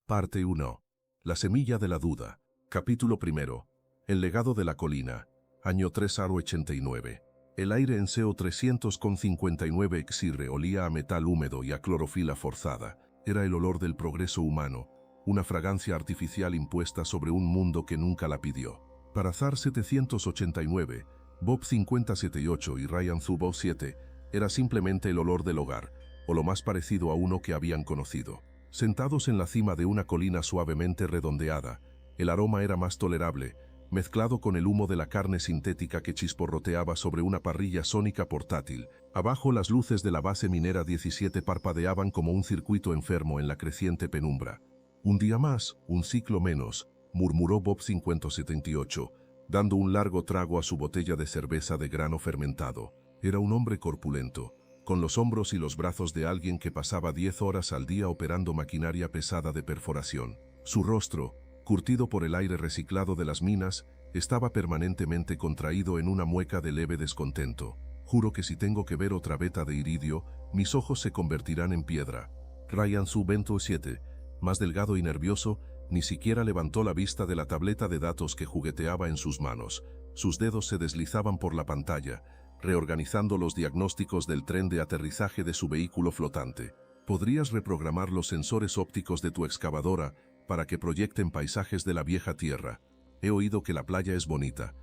Parte 1. La semilla de la duda. Capítulo 1. El legado de la colina. Año 3-89. El aire en CO 359 Exirre olía a metal húmedo y a clorofila forzada. Era el olor del progreso humano, una fragancia artificial impuesta sobre un mundo que nunca la pidió. Para Zar 789, Bob 5078 y Ryan Zubow 7 era simplemente el olor del hogar, o lo más parecido a uno que habían conocido. Sentados en la cima de una colina suavemente redondeada, el aroma era más tolerable, mezclado con el humo de la carne sintética que chisporroteaba sobre una parrilla sónica portátil. Abajo las luces de la base minera 17 parpadeaban como un circuito enfermo en la creciente penumbra. Un día más, un ciclo menos, murmuró Bob 578, dando un largo trago a su botella de cerveza de grano fermentado. Era un hombre corpulento, con los hombros y los brazos de alguien que pasaba 10 horas al día operando maquinaria pesada de perforación. Su rostro, curtido por el aire reciclado de las minas, estaba permanentemente contraído en una mueca de leve descontento. Juro que si tengo que ver otra veta de iridio, mis ojos se convertirán en piedra. Ryan Zubow 7, más delgado y nervioso, ni siquiera levantó la vista de la tableta de datos que jugueteaba en sus manos. Sus dedos se deslizaban por la pantalla, reorganizando los diagnósticos del tren de aterrizaje de su vehículo flotante. ¿Podrías reprogramar los sensores ópticos de tu excavadora para que proyecten paisajes de la vieja tierra? He oído que la playa es bonita.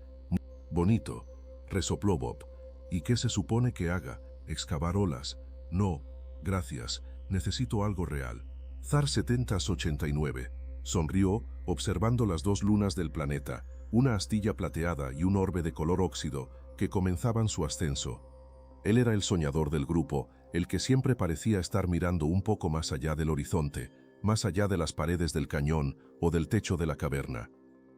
Bonito, resopló Bob. ¿Y qué se supone que haga? ¿Excavar olas? No, gracias, necesito algo real. Zar 789 sonrió, observando las dos lunas del planeta, una astilla plateada y un orbe de color óxido, que comenzaban su ascenso. Él era el soñador del grupo, el que siempre parecía estar mirando un poco más allá del horizonte, más allá de las paredes del cañón o del techo de la caverna.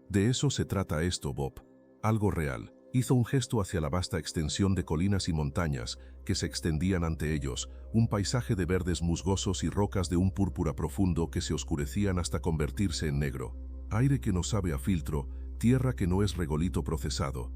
De eso se trata esto, Bob. Algo real. Hizo un gesto hacia la vasta extensión de colinas y montañas que se extendían ante ellos, un paisaje de verdes musgosos y rocas de un púrpura profundo que se oscurecían hasta convertirse en negro. Aire que no sabe a filtro, tierra que no es regolito procesado.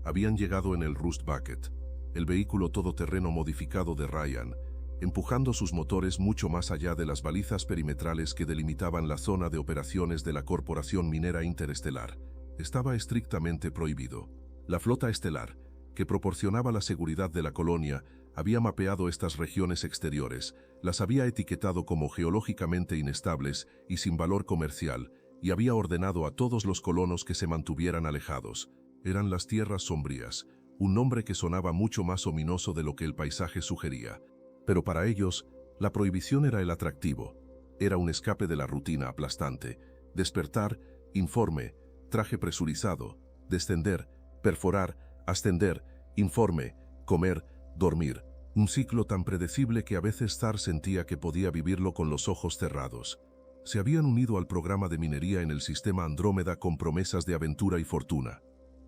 Habían llegado en el Rust Bucket, el vehículo todoterreno modificado de Ryan, empujando sus motores mucho más allá de las balizas perimetrales que delimitaban la zona de operaciones de la Corporación Minera Interestelar. Estaba estrictamente prohibido. La flota estelar, que proporcionaba la seguridad de la colonia, había mapeado estas regiones exteriores, las había etiquetado como geológicamente inestables y sin valor comercial, y había ordenado a todos los colonos que se mantuvieran alejados. Eran las tierras sombrías, un nombre que sonaba mucho más ominoso de lo que el paisaje sugería. Pero para ellos, la prohibición era el atractivo. Era un escape de la rutina aplastante. Despertar, informe, traje presurizado, descender, perforar, ascender, informe, comer, dormir. Un ciclo tan predecible que a veces Zar sentía que podía vivirlo con los ojos cerrados. Se habían unido al programa de minería en el sistema Andrómeda con promesas de aventura y fortuna.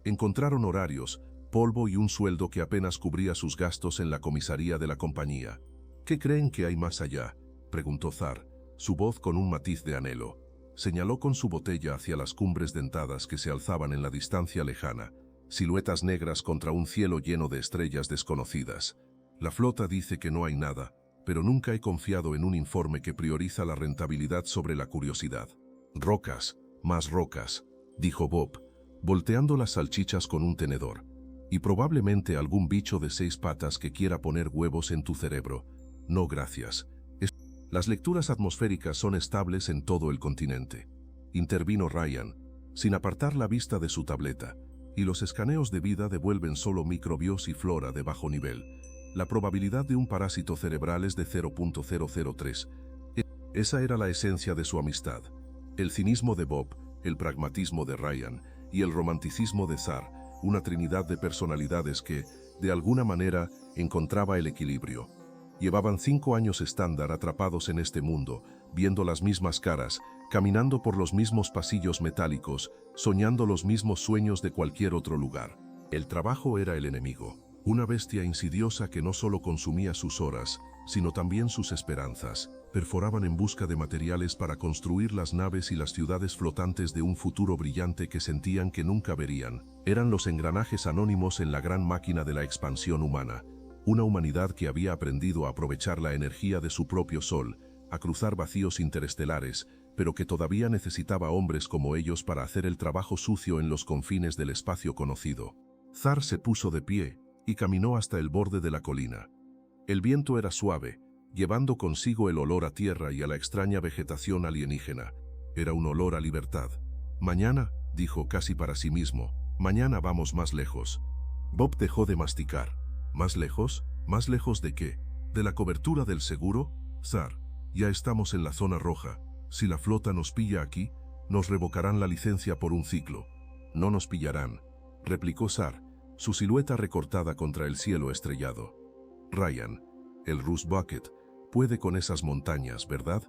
Encontraron horarios, polvo y un sueldo que apenas cubría sus gastos en la comisaría de la compañía. ¿Qué creen que hay más allá?, preguntó Zar, su voz con un matiz de anhelo. Señaló con su botella hacia las cumbres dentadas que se alzaban en la distancia lejana, siluetas negras contra un cielo lleno de estrellas desconocidas. La flota dice que no hay nada, pero nunca he confiado en un informe que prioriza la rentabilidad sobre la curiosidad. Rocas, más rocas, dijo Bob, volteando las salchichas con un tenedor. Y probablemente algún bicho de 6 patas que quiera poner huevos en tu cerebro. No, gracias. Las lecturas atmosféricas son estables en todo el continente. Intervino Ryan, sin apartar la vista de su tableta, y los escaneos de vida devuelven solo microbios y flora de bajo nivel. La probabilidad de un parásito cerebral es de 0.003. Esa era la esencia de su amistad. El cinismo de Bob, el pragmatismo de Ryan y el romanticismo de Zar, una trinidad de personalidades que, de alguna manera, encontraba el equilibrio. Llevaban 5 años estándar atrapados en este mundo, viendo las mismas caras, caminando por los mismos pasillos metálicos, soñando los mismos sueños de cualquier otro lugar. El trabajo era el enemigo, una bestia insidiosa que no solo consumía sus horas, sino también sus esperanzas. Perforaban en busca de materiales para construir las naves y las ciudades flotantes de un futuro brillante que sentían que nunca verían. Eran los engranajes anónimos en la gran máquina de la expansión humana. Una humanidad que había aprendido a aprovechar la energía de su propio sol, a cruzar vacíos interestelares, pero que todavía necesitaba hombres como ellos para hacer el trabajo sucio en los confines del espacio conocido. Zar se puso de pie y caminó hasta el borde de la colina. El viento era suave, llevando consigo el olor a tierra y a la extraña vegetación alienígena. Era un olor a libertad. Mañana, dijo casi para sí mismo, mañana vamos más lejos. Bob dejó de masticar. ¿Más lejos? ¿Más lejos de qué? ¿De la cobertura del seguro? Zar, ya estamos en la zona roja. Si la flota nos pilla aquí, nos revocarán la licencia por un ciclo. No nos pillarán, replicó Zar, su silueta recortada contra el cielo estrellado. Ryan, el Rust Bucket, puede con esas montañas, ¿verdad?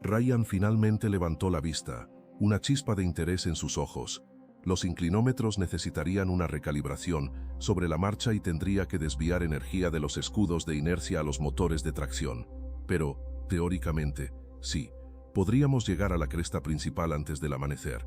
Ryan finalmente levantó la vista, una chispa de interés en sus ojos. Los inclinómetros necesitarían una recalibración sobre la marcha y tendría que desviar energía de los escudos de inercia a los motores de tracción. Pero, teóricamente, sí, podríamos llegar a la cresta principal antes del amanecer.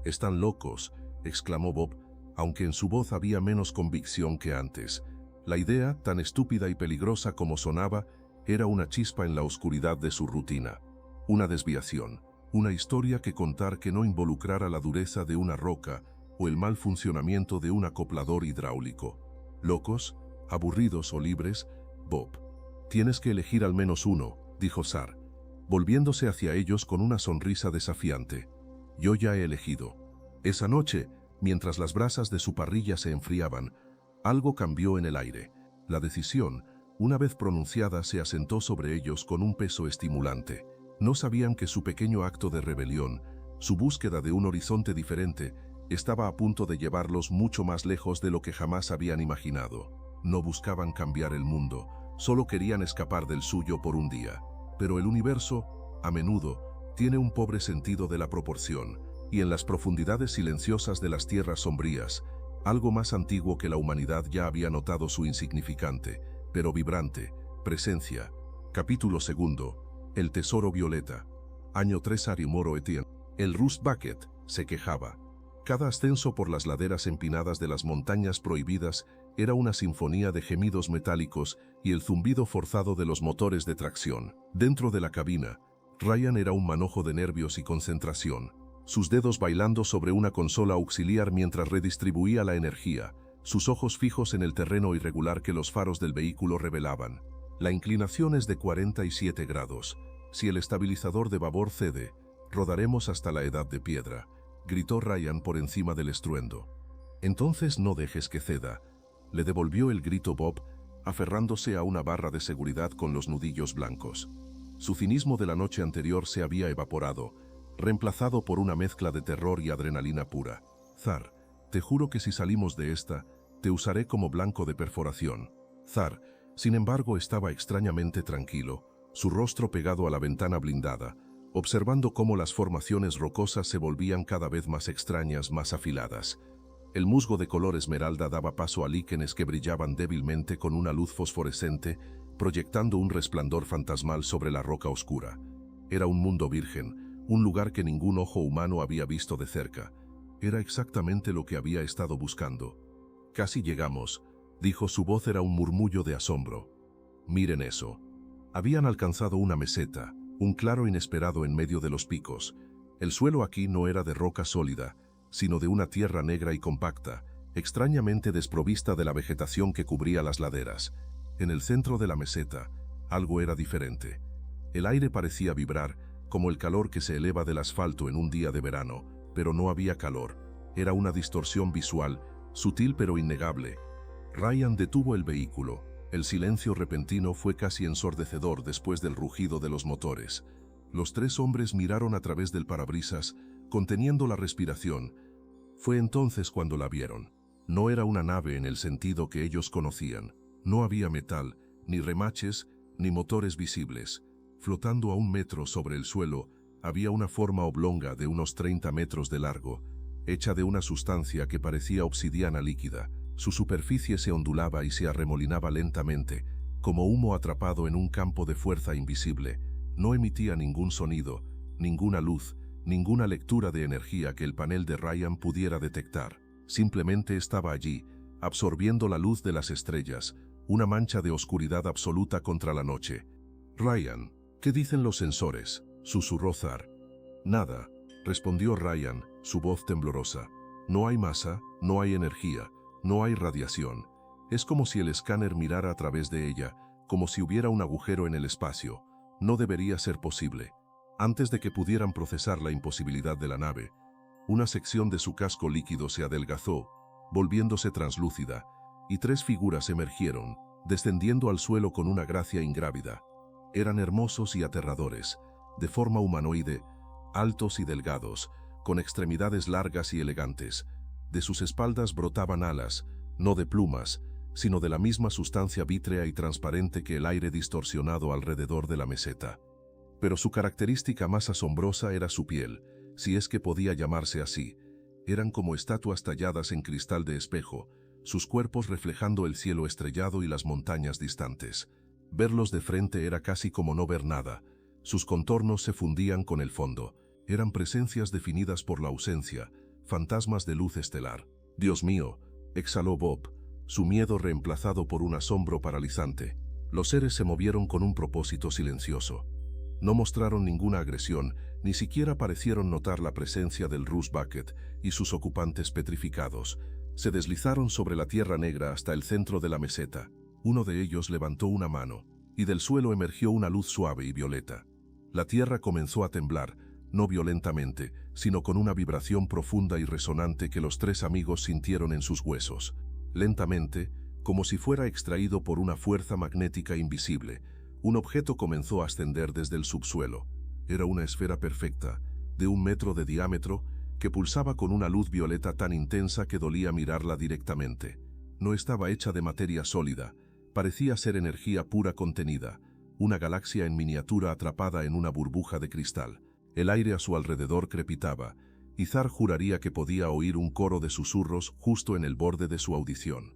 «Están locos», exclamó Bob, aunque en su voz había menos convicción que antes. La idea, tan estúpida y peligrosa como sonaba, era una chispa en la oscuridad de su rutina. Una desviación, una historia que contar que no involucrara la dureza de una roca o el mal funcionamiento de un acoplador hidráulico. ¿Locos? ¿Aburridos o libres? Bob, tienes que elegir al menos uno, dijo Zar, volviéndose hacia ellos con una sonrisa desafiante. Yo ya he elegido. Esa noche, mientras las brasas de su parrilla se enfriaban, algo cambió en el aire. La decisión, una vez pronunciada, se asentó sobre ellos con un peso estimulante. No sabían que su pequeño acto de rebelión, su búsqueda de un horizonte diferente, estaba a punto de llevarlos mucho más lejos de lo que jamás habían imaginado. No buscaban cambiar el mundo, solo querían escapar del suyo por un día. Pero el universo, a menudo, tiene un pobre sentido de la proporción, y en las profundidades silenciosas de las tierras sombrías, algo más antiguo que la humanidad ya había notado su insignificante, pero vibrante, presencia. Capítulo 2. El tesoro violeta. Año 3 Arimoro Etienne. El Rust Bucket se quejaba. Cada ascenso por las laderas empinadas de las montañas prohibidas era una sinfonía de gemidos metálicos y el zumbido forzado de los motores de tracción. Dentro de la cabina, Ryan era un manojo de nervios y concentración, sus dedos bailando sobre una consola auxiliar mientras redistribuía la energía, sus ojos fijos en el terreno irregular que los faros del vehículo revelaban. La inclinación es de 47 grados. Si el estabilizador de babor cede, rodaremos hasta la edad de piedra, gritó Ryan por encima del estruendo. Entonces no dejes que ceda, le devolvió el grito Bob, aferrándose a una barra de seguridad con los nudillos blancos. Su cinismo de la noche anterior se había evaporado, reemplazado por una mezcla de terror y adrenalina pura. Zar, te juro que si salimos de esta, te usaré como blanco de perforación. Zar, sin embargo, estaba extrañamente tranquilo, su rostro pegado a la ventana blindada, observando cómo las formaciones rocosas se volvían cada vez más extrañas, más afiladas. El musgo de color esmeralda daba paso a líquenes que brillaban débilmente con una luz fosforescente, proyectando un resplandor fantasmal sobre la roca oscura. Era un mundo virgen, un lugar que ningún ojo humano había visto de cerca. Era exactamente lo que había estado buscando. Casi llegamos, dijo, su voz era un murmullo de asombro. Miren eso. Habían alcanzado una meseta, un claro inesperado en medio de los picos. El suelo aquí no era de roca sólida, sino de una tierra negra y compacta, extrañamente desprovista de la vegetación que cubría las laderas. En el centro de la meseta, algo era diferente. El aire parecía vibrar, como el calor que se eleva del asfalto en un día de verano, pero no había calor. Era una distorsión visual, sutil pero innegable. Ryan detuvo el vehículo. El silencio repentino fue casi ensordecedor después del rugido de los motores. Los tres hombres miraron a través del parabrisas, conteniendo la respiración. Fue entonces cuando la vieron. No era una nave en el sentido que ellos conocían. No había metal, ni remaches, ni motores visibles. Flotando a 1 metro sobre el suelo, había una forma oblonga de unos 30 metros de largo, hecha de una sustancia que parecía obsidiana líquida. Su superficie se ondulaba y se arremolinaba lentamente, como humo atrapado en un campo de fuerza invisible. No emitía ningún sonido, ninguna luz, ninguna lectura de energía que el panel de Ryan pudiera detectar. Simplemente estaba allí, absorbiendo la luz de las estrellas, una mancha de oscuridad absoluta contra la noche. «Ryan, ¿qué dicen los sensores?», susurró Zar. Nada, respondió Ryan, su voz temblorosa. No hay masa, no hay energía, no hay radiación. Es como si el escáner mirara a través de ella, como si hubiera un agujero en el espacio. No debería ser posible. Antes de que pudieran procesar la imposibilidad de la nave, una sección de su casco líquido se adelgazó, volviéndose translúcida, y 3 figuras emergieron, descendiendo al suelo con una gracia ingrávida. Eran hermosos y aterradores, de forma humanoide, altos y delgados, con extremidades largas y elegantes. De sus espaldas brotaban alas, no de plumas, sino de la misma sustancia vítrea y transparente que el aire distorsionado alrededor de la meseta. Pero su característica más asombrosa era su piel, si es que podía llamarse así. Eran como estatuas talladas en cristal de espejo, sus cuerpos reflejando el cielo estrellado y las montañas distantes. Verlos de frente era casi como no ver nada. Sus contornos se fundían con el fondo. Eran presencias definidas por la ausencia, fantasmas de luz estelar. «Dios mío», exhaló Bob, su miedo reemplazado por un asombro paralizante. Los seres se movieron con un propósito silencioso. No mostraron ninguna agresión, ni siquiera parecieron notar la presencia del Ruse Bucket y sus ocupantes petrificados. Se deslizaron sobre la tierra negra hasta el centro de la meseta. Uno de ellos levantó una mano, y del suelo emergió una luz suave y violeta. La tierra comenzó a temblar, no violentamente, sino con una vibración profunda y resonante que los 3 amigos sintieron en sus huesos. Lentamente, como si fuera extraído por una fuerza magnética invisible, un objeto comenzó a ascender desde el subsuelo. Era una esfera perfecta, de 1 metro de diámetro, que pulsaba con una luz violeta tan intensa que dolía mirarla directamente. No estaba hecha de materia sólida, parecía ser energía pura contenida, una galaxia en miniatura atrapada en una burbuja de cristal. El aire a su alrededor crepitaba, y Zar juraría que podía oír un coro de susurros justo en el borde de su audición.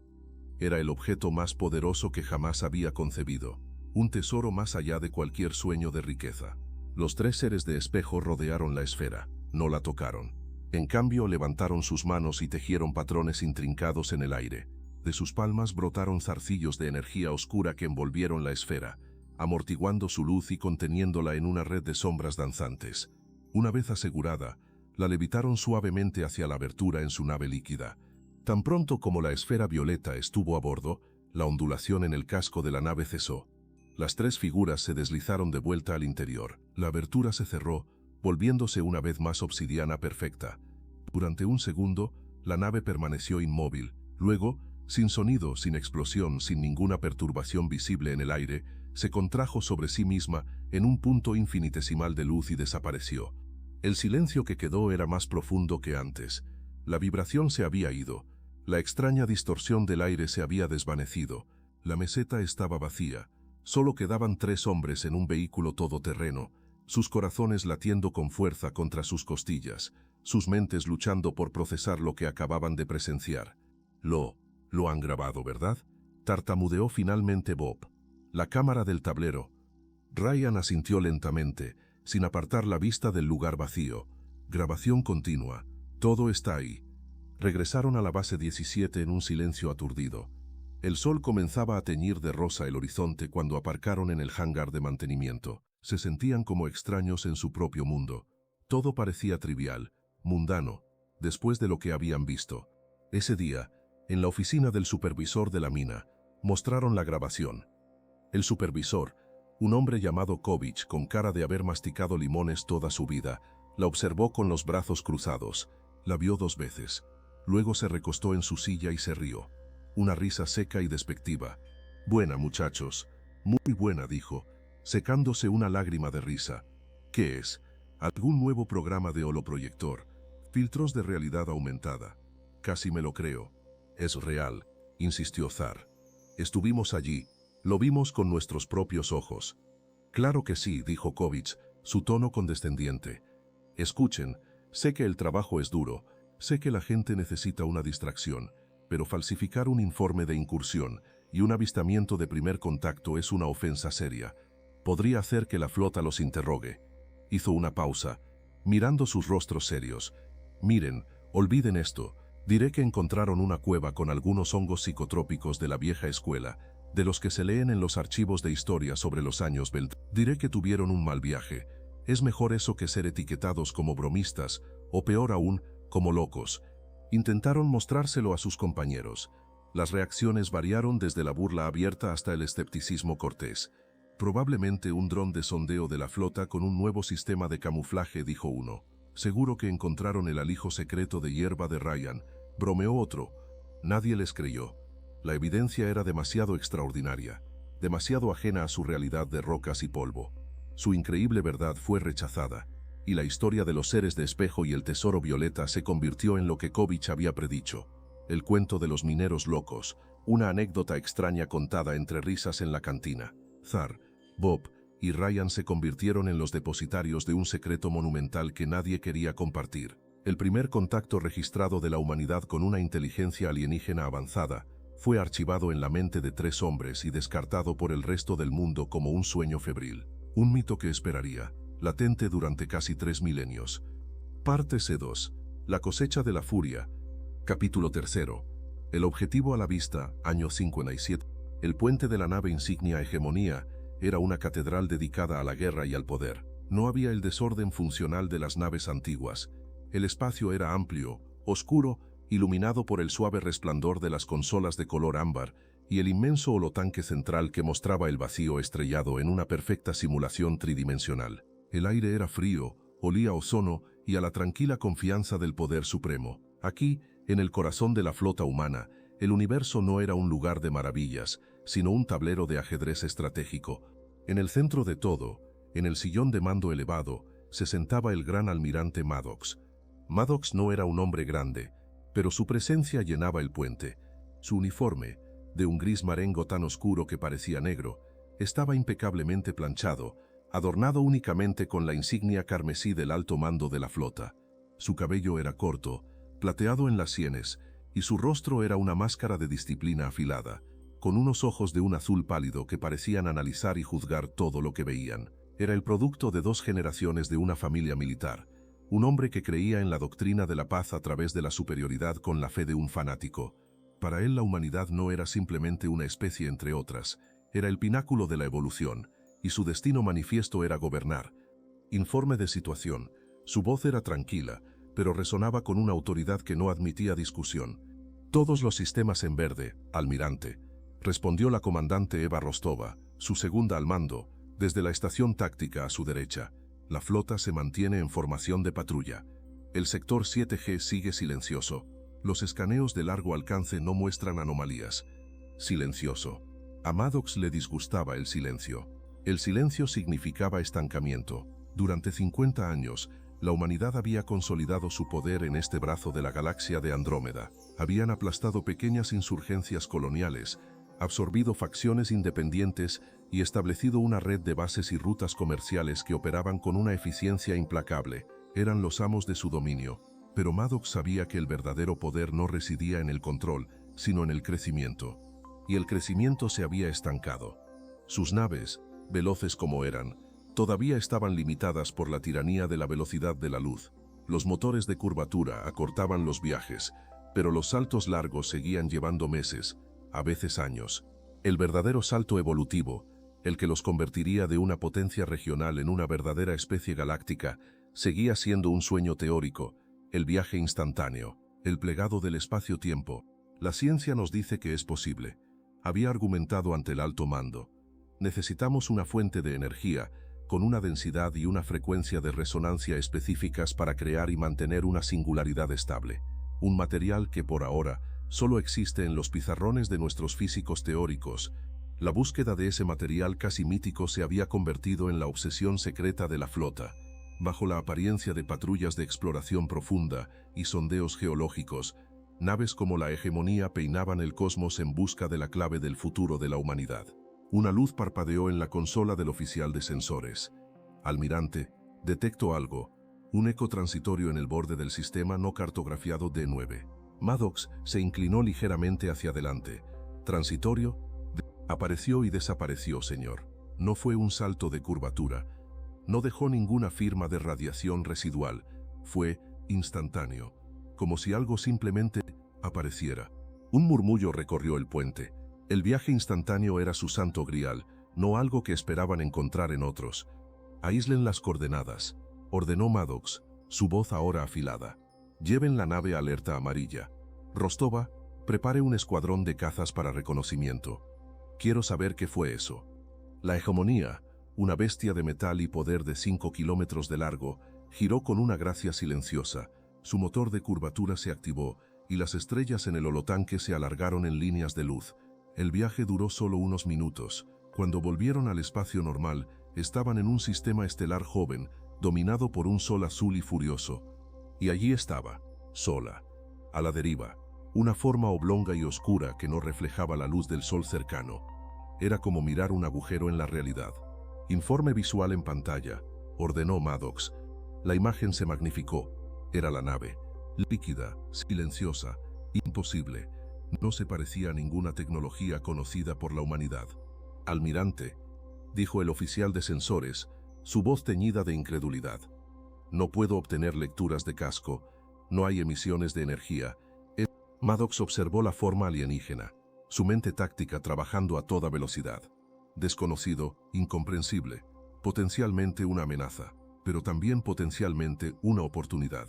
Era el objeto más poderoso que jamás había concebido, un tesoro más allá de cualquier sueño de riqueza. Los 3 seres de espejo rodearon la esfera, no la tocaron. En cambio, levantaron sus manos y tejieron patrones intrincados en el aire. De sus palmas brotaron zarcillos de energía oscura que envolvieron la esfera, amortiguando su luz y conteniéndola en una red de sombras danzantes. Una vez asegurada, la levitaron suavemente hacia la abertura en su nave líquida. Tan pronto como la esfera violeta estuvo a bordo, la ondulación en el casco de la nave cesó. Las 3 figuras se deslizaron de vuelta al interior. La abertura se cerró, volviéndose una vez más obsidiana perfecta. Durante un segundo, la nave permaneció inmóvil. Luego, sin sonido, sin explosión, sin ninguna perturbación visible en el aire, se contrajo sobre sí misma en un punto infinitesimal de luz y desapareció. El silencio que quedó era más profundo que antes. La vibración se había ido. La extraña distorsión del aire se había desvanecido. La meseta estaba vacía. Solo quedaban 3 hombres en un vehículo todoterreno, sus corazones latiendo con fuerza contra sus costillas, sus mentes luchando por procesar lo que acababan de presenciar. Lo han grabado, ¿verdad?, tartamudeó finalmente Bob. La cámara del tablero. Ryan asintió lentamente, sin apartar la vista del lugar vacío. Grabación continua. Todo está ahí. Regresaron a la base 17 en un silencio aturdido. El sol comenzaba a teñir de rosa el horizonte cuando aparcaron en el hangar de mantenimiento. Se sentían como extraños en su propio mundo. Todo parecía trivial, mundano, después de lo que habían visto. Ese día, en la oficina del supervisor de la mina, mostraron la grabación. El supervisor, un hombre llamado Kovic con cara de haber masticado limones toda su vida, la observó con los brazos cruzados, la vio 2 veces. Luego se recostó en su silla y se rió. Una risa seca y despectiva. «Buena, muchachos. Muy buena», dijo, secándose una lágrima de risa. «¿Qué es? ¿Algún nuevo programa de holoproyector? Filtros de realidad aumentada?» «Casi me lo creo. Es real», insistió Zar. «Estuvimos allí. Lo vimos con nuestros propios ojos». «Claro que sí», dijo Kovic, su tono condescendiente. «Escuchen, sé que el trabajo es duro, sé que la gente necesita una distracción, pero falsificar un informe de incursión y un avistamiento de primer contacto es una ofensa seria. Podría hacer que la flota los interrogue». Hizo una pausa, mirando sus rostros serios. «Miren, olviden esto. Diré que encontraron una cueva con algunos hongos psicotrópicos de la vieja escuela, de los que se leen en los archivos de historia sobre los años Belt. Diré que tuvieron un mal viaje. Es mejor eso que ser etiquetados como bromistas, o peor aún, como locos. Intentaron mostrárselo a sus compañeros. Las reacciones variaron desde la burla abierta hasta el escepticismo cortés. Probablemente un dron de sondeo de la flota con un nuevo sistema de camuflaje, dijo uno. Seguro que encontraron el alijo secreto de hierba de Ryan, bromeó otro. Nadie les creyó. La evidencia era demasiado extraordinaria, demasiado ajena a su realidad de rocas y polvo. Su increíble verdad fue rechazada, y la historia de los seres de espejo y el tesoro violeta se convirtió en lo que Kovich había predicho. El cuento de los mineros locos, una anécdota extraña contada entre risas en la cantina. Zar, Bob y Ryan se convirtieron en los depositarios de un secreto monumental que nadie quería compartir. El primer contacto registrado de la humanidad con una inteligencia alienígena avanzada fue archivado en la mente de 3 hombres y descartado por el resto del mundo como un sueño febril. Un mito que esperaría, latente durante casi 3 milenios. Parte C2. La cosecha de la furia. Capítulo 3. El objetivo a la vista, año 57. El puente de la nave insignia Hegemonía era una catedral dedicada a la guerra y al poder. No había el desorden funcional de las naves antiguas. El espacio era amplio, oscuro, iluminado por el suave resplandor de las consolas de color ámbar y el inmenso holotanque central que mostraba el vacío estrellado en una perfecta simulación tridimensional. El aire era frío, olía a ozono y a la tranquila confianza del poder supremo. Aquí, en el corazón de la flota humana, el universo no era un lugar de maravillas, sino un tablero de ajedrez estratégico. En el centro de todo, en el sillón de mando elevado, se sentaba el gran almirante Maddox. Maddox no era un hombre grande, pero su presencia llenaba el puente. Su uniforme, de un gris marengo tan oscuro que parecía negro, estaba impecablemente planchado, adornado únicamente con la insignia carmesí del alto mando de la flota. Su cabello era corto, plateado en las sienes, y su rostro era una máscara de disciplina afilada, con unos ojos de un azul pálido que parecían analizar y juzgar todo lo que veían. Era el producto de 2 generaciones de una familia militar, un hombre que creía en la doctrina de la paz a través de la superioridad con la fe de un fanático. Para él la humanidad no era simplemente una especie entre otras, era el pináculo de la evolución, y su destino manifiesto era gobernar. Informe de situación. Su voz era tranquila, pero resonaba con una autoridad que no admitía discusión. Todos los sistemas en verde, almirante, respondió la comandante Eva Rostova, su segunda al mando, desde la estación táctica a su derecha. La flota se mantiene en formación de patrulla. El sector 7G sigue silencioso. Los escaneos de largo alcance no muestran anomalías. Silencioso. A Maddox le disgustaba el silencio. El silencio significaba estancamiento. Durante 50 años, la humanidad había consolidado su poder en este brazo de la galaxia de Andrómeda. Habían aplastado pequeñas insurgencias coloniales, absorbido facciones independientes y establecido una red de bases y rutas comerciales que operaban con una eficiencia implacable. Eran los amos de su dominio, pero Maddox sabía que el verdadero poder no residía en el control, sino en el crecimiento. Y el crecimiento se había estancado. Sus naves, veloces como eran, todavía estaban limitadas por la tiranía de la velocidad de la luz. Los motores de curvatura acortaban los viajes, pero los saltos largos seguían llevando meses, a veces años. El verdadero salto evolutivo, el que los convertiría de una potencia regional en una verdadera especie galáctica, seguía siendo un sueño teórico, el viaje instantáneo, el plegado del espacio-tiempo. La ciencia nos dice que es posible, había argumentado ante el alto mando. Necesitamos una fuente de energía, con una densidad y una frecuencia de resonancia específicas para crear y mantener una singularidad estable. Un material que por ahora solo existe en los pizarrones de nuestros físicos teóricos. La búsqueda de ese material casi mítico se había convertido en la obsesión secreta de la flota. Bajo la apariencia de patrullas de exploración profunda y sondeos geológicos, naves como la Hegemonía peinaban el cosmos en busca de la clave del futuro de la humanidad. Una luz parpadeó en la consola del oficial de sensores. Almirante, detecto algo. Un eco transitorio en el borde del sistema no cartografiado D9. Maddox se inclinó ligeramente hacia adelante. Transitorio, apareció y desapareció, señor. No fue un salto de curvatura. No dejó ninguna firma de radiación residual. Fue instantáneo, como si algo simplemente apareciera. Un murmullo recorrió el puente. El viaje instantáneo era su santo grial, no algo que esperaban encontrar en otros. Aíslen las coordenadas, ordenó Maddox, su voz ahora afilada. Lleven la nave a alerta amarilla. Rostova, prepare un escuadrón de cazas para reconocimiento. Quiero saber qué fue eso. La hegemonía, una bestia de metal y poder de 5 kilómetros de largo, giró con una gracia silenciosa. Su motor de curvatura se activó y las estrellas en el holotanque se alargaron en líneas de luz. El viaje duró solo unos minutos. Cuando volvieron al espacio normal, estaban en un sistema estelar joven, dominado por un sol azul y furioso. Y allí estaba, sola, a la deriva, una forma oblonga y oscura que no reflejaba la luz del sol cercano. Era como mirar un agujero en la realidad. Informe visual en pantalla, ordenó Maddox. La imagen se magnificó. Era la nave, líquida, silenciosa, imposible. No se parecía a ninguna tecnología conocida por la humanidad. Almirante, dijo el oficial de sensores, su voz teñida de incredulidad. No puedo obtener lecturas de casco, no hay emisiones de energía. Maddox observó la forma alienígena, su mente táctica trabajando a toda velocidad. Desconocido, incomprensible, potencialmente una amenaza, pero también potencialmente una oportunidad.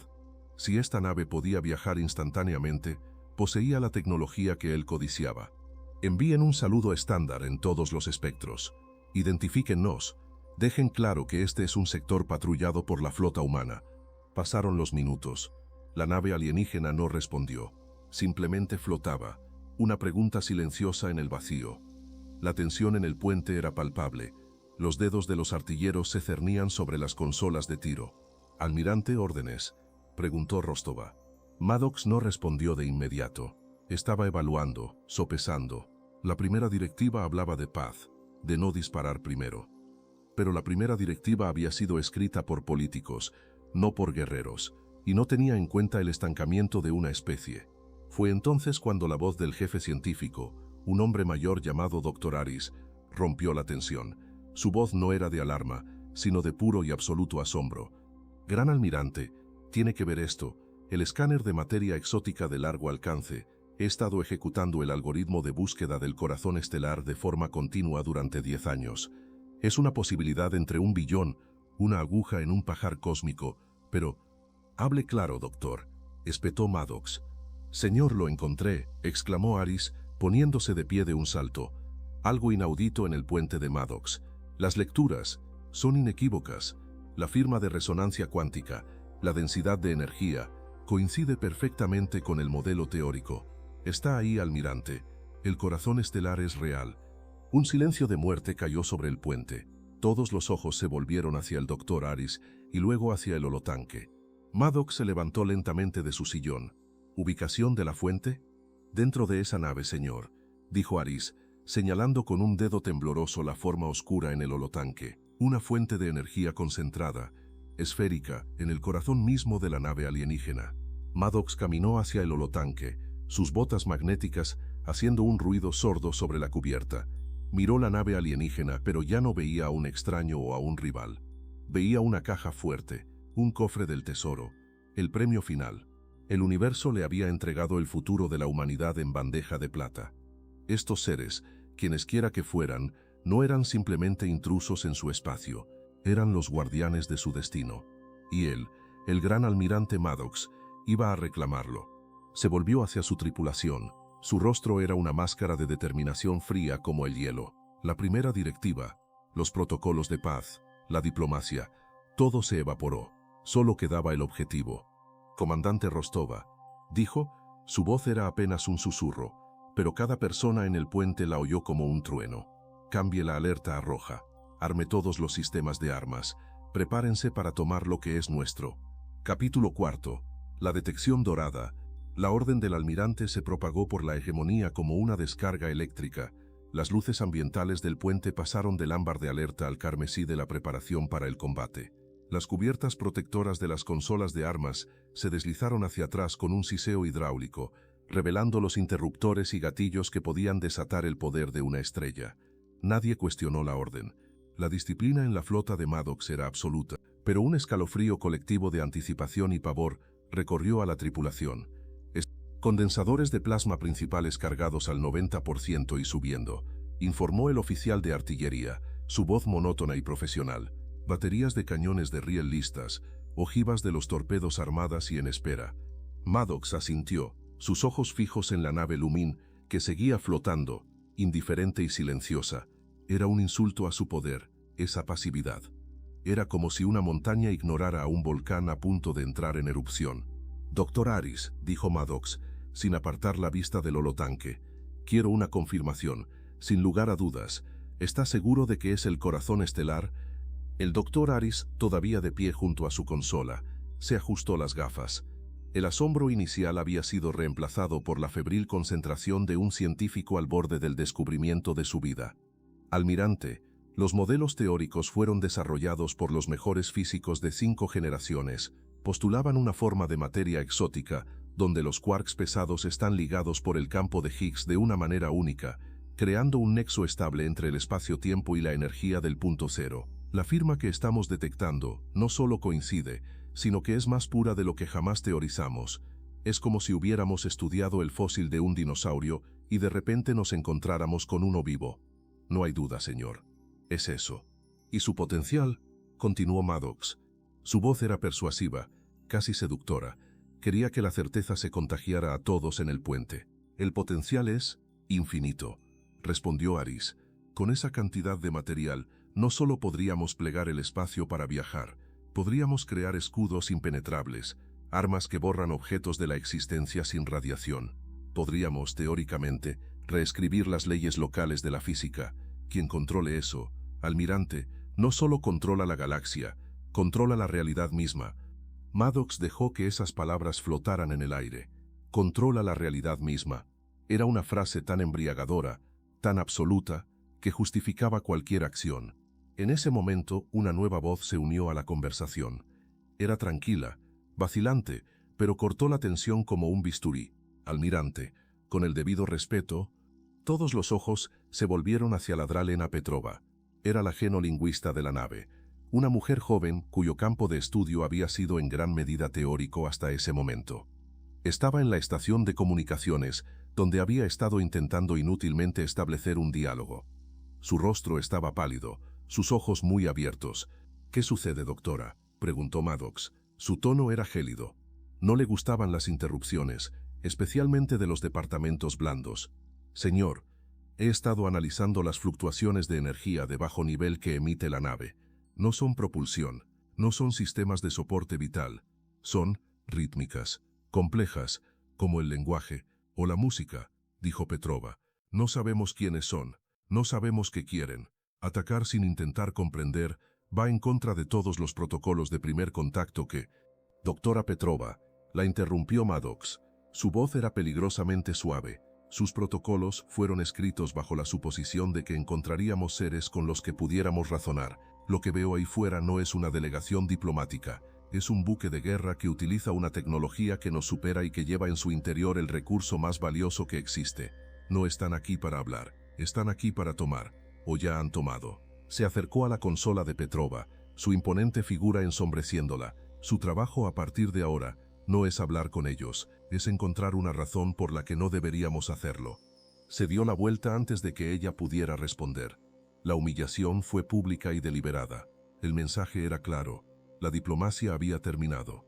Si esta nave podía viajar instantáneamente, poseía la tecnología que él codiciaba. Envíen un saludo estándar en todos los espectros. Identifíquennos. Dejen claro que este es un sector patrullado por la flota humana. Pasaron los minutos. La nave alienígena no respondió. Simplemente flotaba, una pregunta silenciosa en el vacío. La tensión en el puente era palpable. Los dedos de los artilleros se cernían sobre las consolas de tiro. «Almirante, órdenes», preguntó Rostova. Maddox no respondió de inmediato. Estaba evaluando, sopesando. La primera directiva hablaba de paz, de no disparar primero. Pero la primera directiva había sido escrita por políticos, no por guerreros, y no tenía en cuenta el estancamiento de una especie. Fue entonces cuando la voz del jefe científico, un hombre mayor llamado Dr. Aris, rompió la tensión. Su voz no era de alarma, sino de puro y absoluto asombro. «Gran almirante, tiene que ver esto. El escáner de materia exótica de largo alcance. He estado ejecutando el algoritmo de búsqueda del corazón estelar de forma continua durante 10 años. Es una posibilidad entre 1 billón, una aguja en un pajar cósmico, pero... Hable claro, doctor», espetó Maddox. «Señor, lo encontré», exclamó Aris, poniéndose de pie de un salto. Algo inaudito en el puente de Maddox. Las lecturas son inequívocas. La firma de resonancia cuántica, la densidad de energía, coincide perfectamente con el modelo teórico. Está ahí, almirante. El corazón estelar es real. Un silencio de muerte cayó sobre el puente. Todos los ojos se volvieron hacia el doctor Aris y luego hacia el holotanque. Maddox se levantó lentamente de su sillón. «¿Ubicación de la fuente?» «Dentro de esa nave, señor», dijo Aris, señalando con un dedo tembloroso la forma oscura en el holotanque. Una fuente de energía concentrada, esférica, en el corazón mismo de la nave alienígena. Maddox caminó hacia el holotanque, sus botas magnéticas haciendo un ruido sordo sobre la cubierta. Miró la nave alienígena, pero ya no veía a un extraño o a un rival. Veía una caja fuerte, un cofre del tesoro, el premio final. El universo le había entregado el futuro de la humanidad en bandeja de plata. Estos seres, quienesquiera que fueran, no eran simplemente intrusos en su espacio, eran los guardianes de su destino. Y él, el gran almirante Maddox, iba a reclamarlo. Se volvió hacia su tripulación. Su rostro era una máscara de determinación fría como el hielo. La primera directiva, los protocolos de paz, la diplomacia, todo se evaporó. Solo quedaba el objetivo. «Comandante Rostova», dijo, su voz era apenas un susurro, pero cada persona en el puente la oyó como un trueno. «Cambie la alerta a roja. Arme todos los sistemas de armas. Prepárense para tomar lo que es nuestro». Capítulo 4. La detección dorada. La orden del almirante se propagó por la hegemonía como una descarga eléctrica. Las luces ambientales del puente pasaron del ámbar de alerta al carmesí de la preparación para el combate. Las cubiertas protectoras de las consolas de armas se deslizaron hacia atrás con un siseo hidráulico, revelando los interruptores y gatillos que podían desatar el poder de una estrella. Nadie cuestionó la orden. La disciplina en la flota de Maddox era absoluta, pero un escalofrío colectivo de anticipación y pavor recorrió a la tripulación. Condensadores de plasma principales cargados al 90% y subiendo, informó el oficial de artillería, su voz monótona y profesional. baterías de cañones de riel listas, ojivas de los torpedos armadas y en espera. Maddox asintió, sus ojos fijos en la nave Lumin, que seguía flotando, indiferente y silenciosa. Era un insulto a su poder, esa pasividad. Era como si una montaña ignorara a un volcán a punto de entrar en erupción. «Doctor Aris», dijo Maddox, sin apartar la vista del holotanque. «Quiero una confirmación. Sin lugar a dudas, ¿está seguro de que es el corazón estelar?» El doctor Aris, todavía de pie junto a su consola, se ajustó las gafas. El asombro inicial había sido reemplazado por la febril concentración de un científico al borde del descubrimiento de su vida. «Almirante, los modelos teóricos fueron desarrollados por los mejores físicos de 5 generaciones. Postulaban una forma de materia exótica, donde los quarks pesados están ligados por el campo de Higgs de una manera única, creando un nexo estable entre el espacio-tiempo y la energía del punto cero. La firma que estamos detectando no solo coincide, sino que es más pura de lo que jamás teorizamos. Es como si hubiéramos estudiado el fósil de un dinosaurio y de repente nos encontráramos con uno vivo. No hay duda, señor. Es eso. Y su potencial, continuó Maddox. Su voz era persuasiva, casi seductora. Quería que la certeza se contagiara a todos en el puente. El potencial es infinito, respondió Aris. Con esa cantidad de material, no solo podríamos plegar el espacio para viajar, podríamos crear escudos impenetrables, armas que borran objetos de la existencia sin radiación. Podríamos, teóricamente, reescribir las leyes locales de la física. Quien controle eso, almirante, no solo controla la galaxia, controla la realidad misma. Maddox dejó que esas palabras flotaran en el aire. Controla la realidad misma. Era una frase tan embriagadora, tan absoluta, que justificaba cualquier acción. En ese momento, una nueva voz se unió a la conversación. Era tranquila, vacilante, pero cortó la tensión como un bisturí. Almirante, con el debido respeto, todos los ojos se volvieron hacia la Dralena Petrova. Era la genolingüista de la nave, una mujer joven cuyo campo de estudio había sido en gran medida teórico hasta ese momento. Estaba en la estación de comunicaciones, donde había estado intentando inútilmente establecer un diálogo. Su rostro estaba pálido, sus ojos muy abiertos. «¿Qué sucede, doctora?», preguntó Maddox. Su tono era gélido. No le gustaban las interrupciones, especialmente de los departamentos blandos. «Señor, he estado analizando las fluctuaciones de energía de bajo nivel que emite la nave. No son propulsión, no son sistemas de soporte vital. Son rítmicas, complejas, como el lenguaje o la música», dijo Petrova. «No sabemos quiénes son, no sabemos qué quieren. Atacar sin intentar comprender va en contra de todos los protocolos de primer contacto que...» «Doctora Petrova», la interrumpió Maddox. Su voz era peligrosamente suave. Sus protocolos fueron escritos bajo la suposición de que encontraríamos seres con los que pudiéramos razonar. Lo que veo ahí fuera no es una delegación diplomática. Es un buque de guerra que utiliza una tecnología que nos supera y que lleva en su interior el recurso más valioso que existe. No están aquí para hablar, están aquí para tomar, o ya han tomado. Se acercó a la consola de Petrova, su imponente figura ensombreciéndola. Su trabajo a partir de ahora no es hablar con ellos, es encontrar una razón por la que no deberíamos hacerlo. Se dio la vuelta antes de que ella pudiera responder. La humillación fue pública y deliberada. El mensaje era claro. La diplomacia había terminado.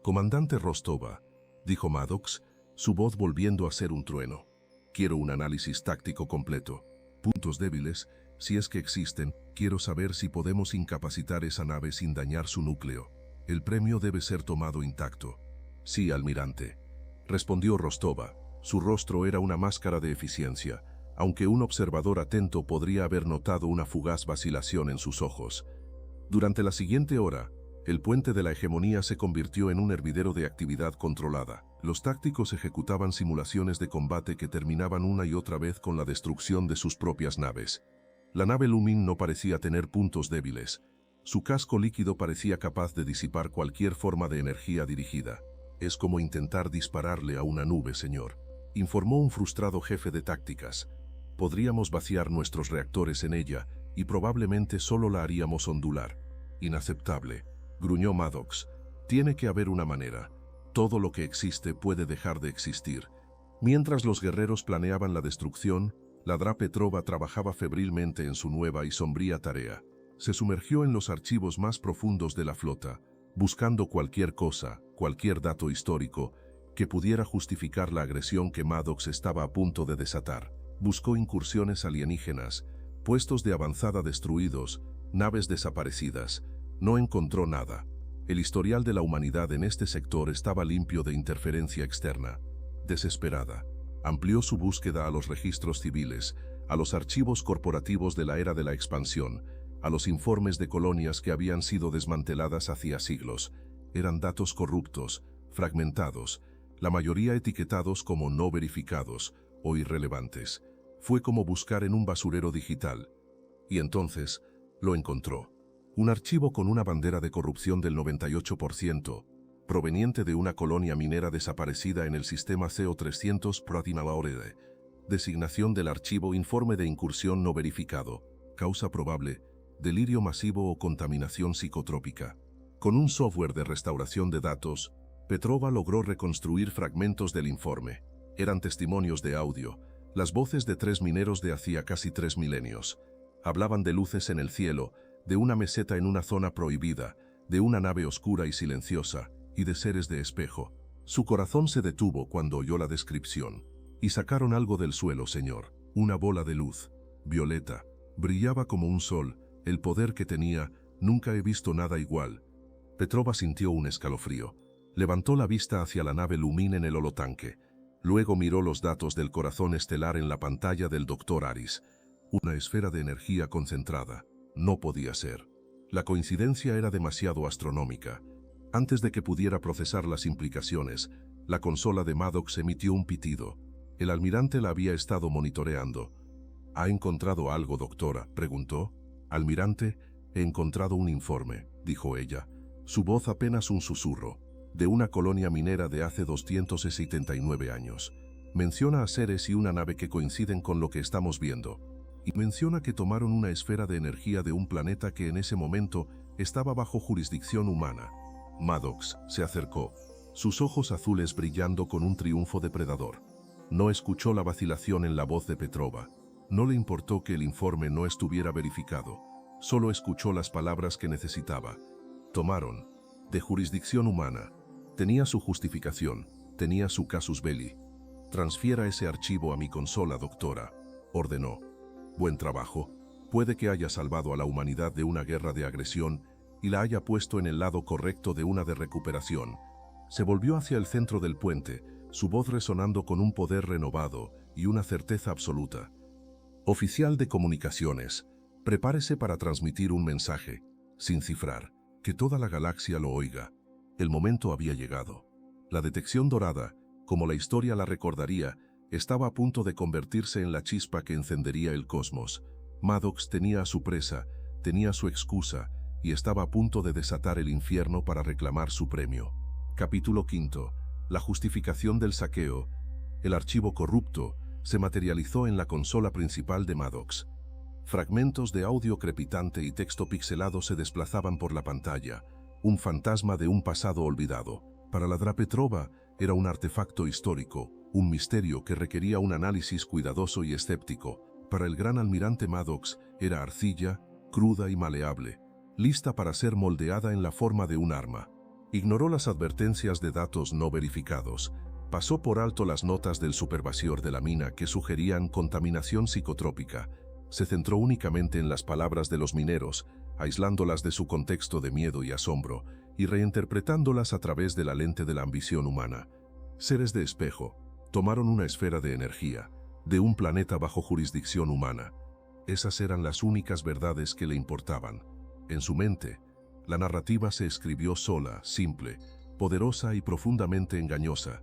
«Comandante Rostova», dijo Maddox, su voz volviendo a ser un trueno. «Quiero un análisis táctico completo. Puntos débiles, si es que existen, quiero saber si podemos incapacitar esa nave sin dañar su núcleo. El premio debe ser tomado intacto». «Sí, almirante», respondió Rostova. Su rostro era una máscara de eficiencia, aunque un observador atento podría haber notado una fugaz vacilación en sus ojos. Durante la siguiente hora, el puente de la hegemonía se convirtió en un hervidero de actividad controlada. Los tácticos ejecutaban simulaciones de combate que terminaban una y otra vez con la destrucción de sus propias naves. La nave Lumin no parecía tener puntos débiles. Su casco líquido parecía capaz de disipar cualquier forma de energía dirigida. «Es como intentar dispararle a una nube, señor», informó un frustrado jefe de tácticas. «Podríamos vaciar nuestros reactores en ella y probablemente solo la haríamos ondular». «Inaceptable», gruñó Maddox. «Tiene que haber una manera. Todo lo que existe puede dejar de existir». Mientras los guerreros planeaban la destrucción, la Dra Petrova trabajaba febrilmente en su nueva y sombría tarea. Se sumergió en los archivos más profundos de la flota, buscando cualquier cosa, cualquier dato histórico, que pudiera justificar la agresión que Maddox estaba a punto de desatar. Buscó incursiones alienígenas, puestos de avanzada destruidos, naves desaparecidas. No encontró nada. El historial de la humanidad en este sector estaba limpio de interferencia externa. Desesperada, amplió su búsqueda a los registros civiles, a los archivos corporativos de la era de la expansión, a los informes de colonias que habían sido desmanteladas hacía siglos. Eran datos corruptos, fragmentados, la mayoría etiquetados como no verificados o irrelevantes. Fue como buscar en un basurero digital. Y entonces, lo encontró. Un archivo con una bandera de corrupción del 98%, proveniente de una colonia minera desaparecida en el sistema CO300 Protinalaorede. Designación del archivo: informe de incursión no verificado. Causa probable: delirio masivo o contaminación psicotrópica. Con un software de restauración de datos, Petrova logró reconstruir fragmentos del informe. Eran testimonios de audio, las voces de 3 mineros de hacía casi 3 milenios. Hablaban de luces en el cielo, de una meseta en una zona prohibida, de una nave oscura y silenciosa, y de seres de espejo. Su corazón se detuvo cuando oyó la descripción. Y sacaron algo del suelo, señor. Una bola de luz, violeta. Brillaba como un sol. El poder que tenía, nunca he visto nada igual. Petrova sintió un escalofrío. Levantó la vista hacia la nave Lumín en el holotanque. Luego miró los datos del corazón estelar en la pantalla del Dr. Aris. Una esfera de energía concentrada. No podía ser. La coincidencia era demasiado astronómica. Antes de que pudiera procesar las implicaciones, la consola de Maddox emitió un pitido. El almirante la había estado monitoreando. ¿Ha encontrado algo, doctora?, preguntó. Almirante, he encontrado un informe, dijo ella. Su voz apenas un susurro. De una colonia minera de hace 279 años. Menciona a seres y una nave que coinciden con lo que estamos viendo. Y menciona que tomaron una esfera de energía de un planeta que en ese momento estaba bajo jurisdicción humana. Maddox se acercó, sus ojos azules brillando con un triunfo depredador. No escuchó la vacilación en la voz de Petrova. No le importó que el informe no estuviera verificado. Solo escuchó las palabras que necesitaba. Tomaron, de jurisdicción humana. Tenía su justificación, tenía su casus belli. Transfiera ese archivo a mi consola, doctora, ordenó. Buen trabajo. Puede que haya salvado a la humanidad de una guerra de agresión y la haya puesto en el lado correcto de una de recuperación. Se volvió hacia el centro del puente, su voz resonando con un poder renovado y una certeza absoluta. Oficial de comunicaciones, prepárese para transmitir un mensaje, sin cifrar, que toda la galaxia lo oiga. El momento había llegado. La detección dorada, como la historia la recordaría, estaba a punto de convertirse en la chispa que encendería el cosmos. Maddox tenía a su presa, tenía su excusa, y estaba a punto de desatar el infierno para reclamar su premio. Capítulo 5. La justificación del saqueo. El archivo corrupto se materializó en la consola principal de Maddox. Fragmentos de audio crepitante y texto pixelado se desplazaban por la pantalla, un fantasma de un pasado olvidado. Para la Petrova era un artefacto histórico, un misterio que requería un análisis cuidadoso y escéptico. Para el gran almirante Maddox era arcilla, cruda y maleable, lista para ser moldeada en la forma de un arma. Ignoró las advertencias de datos no verificados. Pasó por alto las notas del supervisor de la mina que sugerían contaminación psicotrópica. Se centró únicamente en las palabras de los mineros, aislándolas de su contexto de miedo y asombro, y reinterpretándolas a través de la lente de la ambición humana. Seres de espejo, tomaron una esfera de energía, de un planeta bajo jurisdicción humana. Esas eran las únicas verdades que le importaban. En su mente, la narrativa se escribió sola, simple, poderosa y profundamente engañosa.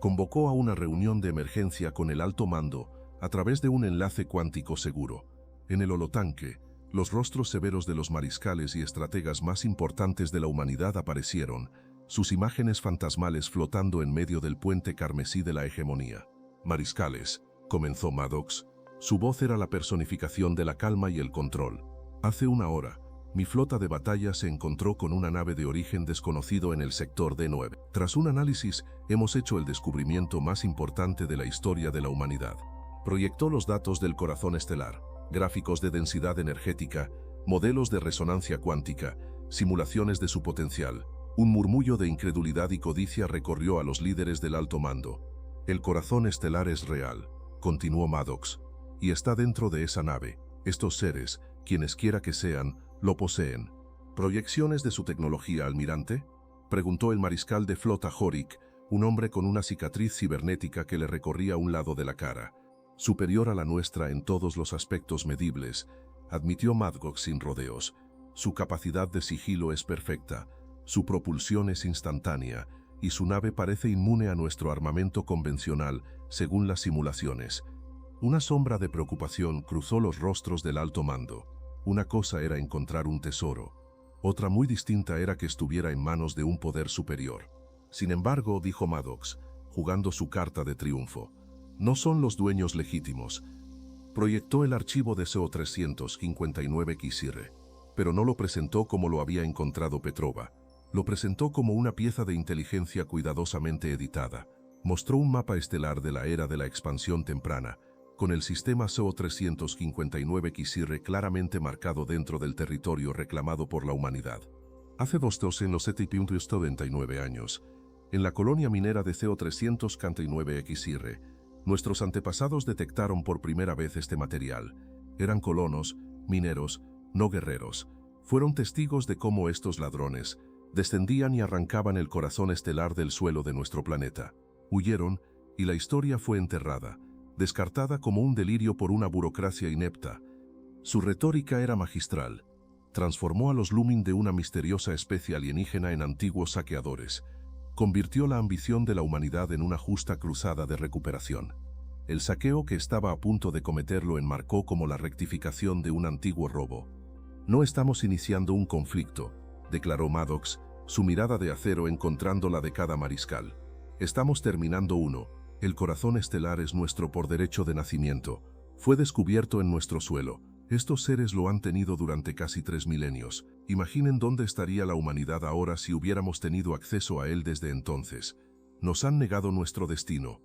Convocó a una reunión de emergencia con el alto mando a través de un enlace cuántico seguro. En el holotanque, los rostros severos de los mariscales y estrategas más importantes de la humanidad aparecieron, sus imágenes fantasmales flotando en medio del puente carmesí de la hegemonía. Mariscales, comenzó Maddox. Su voz era la personificación de la calma y el control. Hace una hora, mi flota de batalla se encontró con una nave de origen desconocido en el sector D9. Tras un análisis, hemos hecho el descubrimiento más importante de la historia de la humanidad. Proyectó los datos del corazón estelar, gráficos de densidad energética, modelos de resonancia cuántica, simulaciones de su potencial. Un murmullo de incredulidad y codicia recorrió a los líderes del alto mando. El corazón estelar es real, continuó Maddox, y está dentro de esa nave. Estos seres, quienes quiera que sean, lo poseen. ¿Proyecciones de su tecnología, almirante?, preguntó el mariscal de flota Horik, un hombre con una cicatriz cibernética que le recorría un lado de la cara. Superior a la nuestra en todos los aspectos medibles, admitió Maddox sin rodeos. Su capacidad de sigilo es perfecta, su propulsión es instantánea, y su nave parece inmune a nuestro armamento convencional, según las simulaciones. Una sombra de preocupación cruzó los rostros del alto mando. Una cosa era encontrar un tesoro. Otra muy distinta era que estuviera en manos de un poder superior. Sin embargo, dijo Maddox, jugando su carta de triunfo, no son los dueños legítimos. Proyectó el archivo de CO359XR, pero no lo presentó como lo había encontrado Petrova. Lo presentó como una pieza de inteligencia cuidadosamente editada. Mostró un mapa estelar de la era de la expansión temprana, con el sistema CO359XR claramente marcado dentro del territorio reclamado por la humanidad. Hace 299 años, en la colonia minera de CO359XR, nuestros antepasados detectaron por primera vez este material. Eran colonos, mineros, no guerreros. Fueron testigos de cómo estos ladrones descendían y arrancaban el corazón estelar del suelo de nuestro planeta. Huyeron, y la historia fue enterrada, descartada como un delirio por una burocracia inepta. Su retórica era magistral. Transformó a los Lumin de una misteriosa especie alienígena en antiguos saqueadores. Convirtió la ambición de la humanidad en una justa cruzada de recuperación. El saqueo que estaba a punto de cometer lo enmarcó como la rectificación de un antiguo robo. No estamos iniciando un conflicto, declaró Maddox, su mirada de acero encontrando la de cada mariscal. Estamos terminando uno. El corazón estelar es nuestro por derecho de nacimiento. Fue descubierto en nuestro suelo. Estos seres lo han tenido durante casi 3 milenios. Imaginen dónde estaría la humanidad ahora si hubiéramos tenido acceso a él desde entonces. Nos han negado nuestro destino.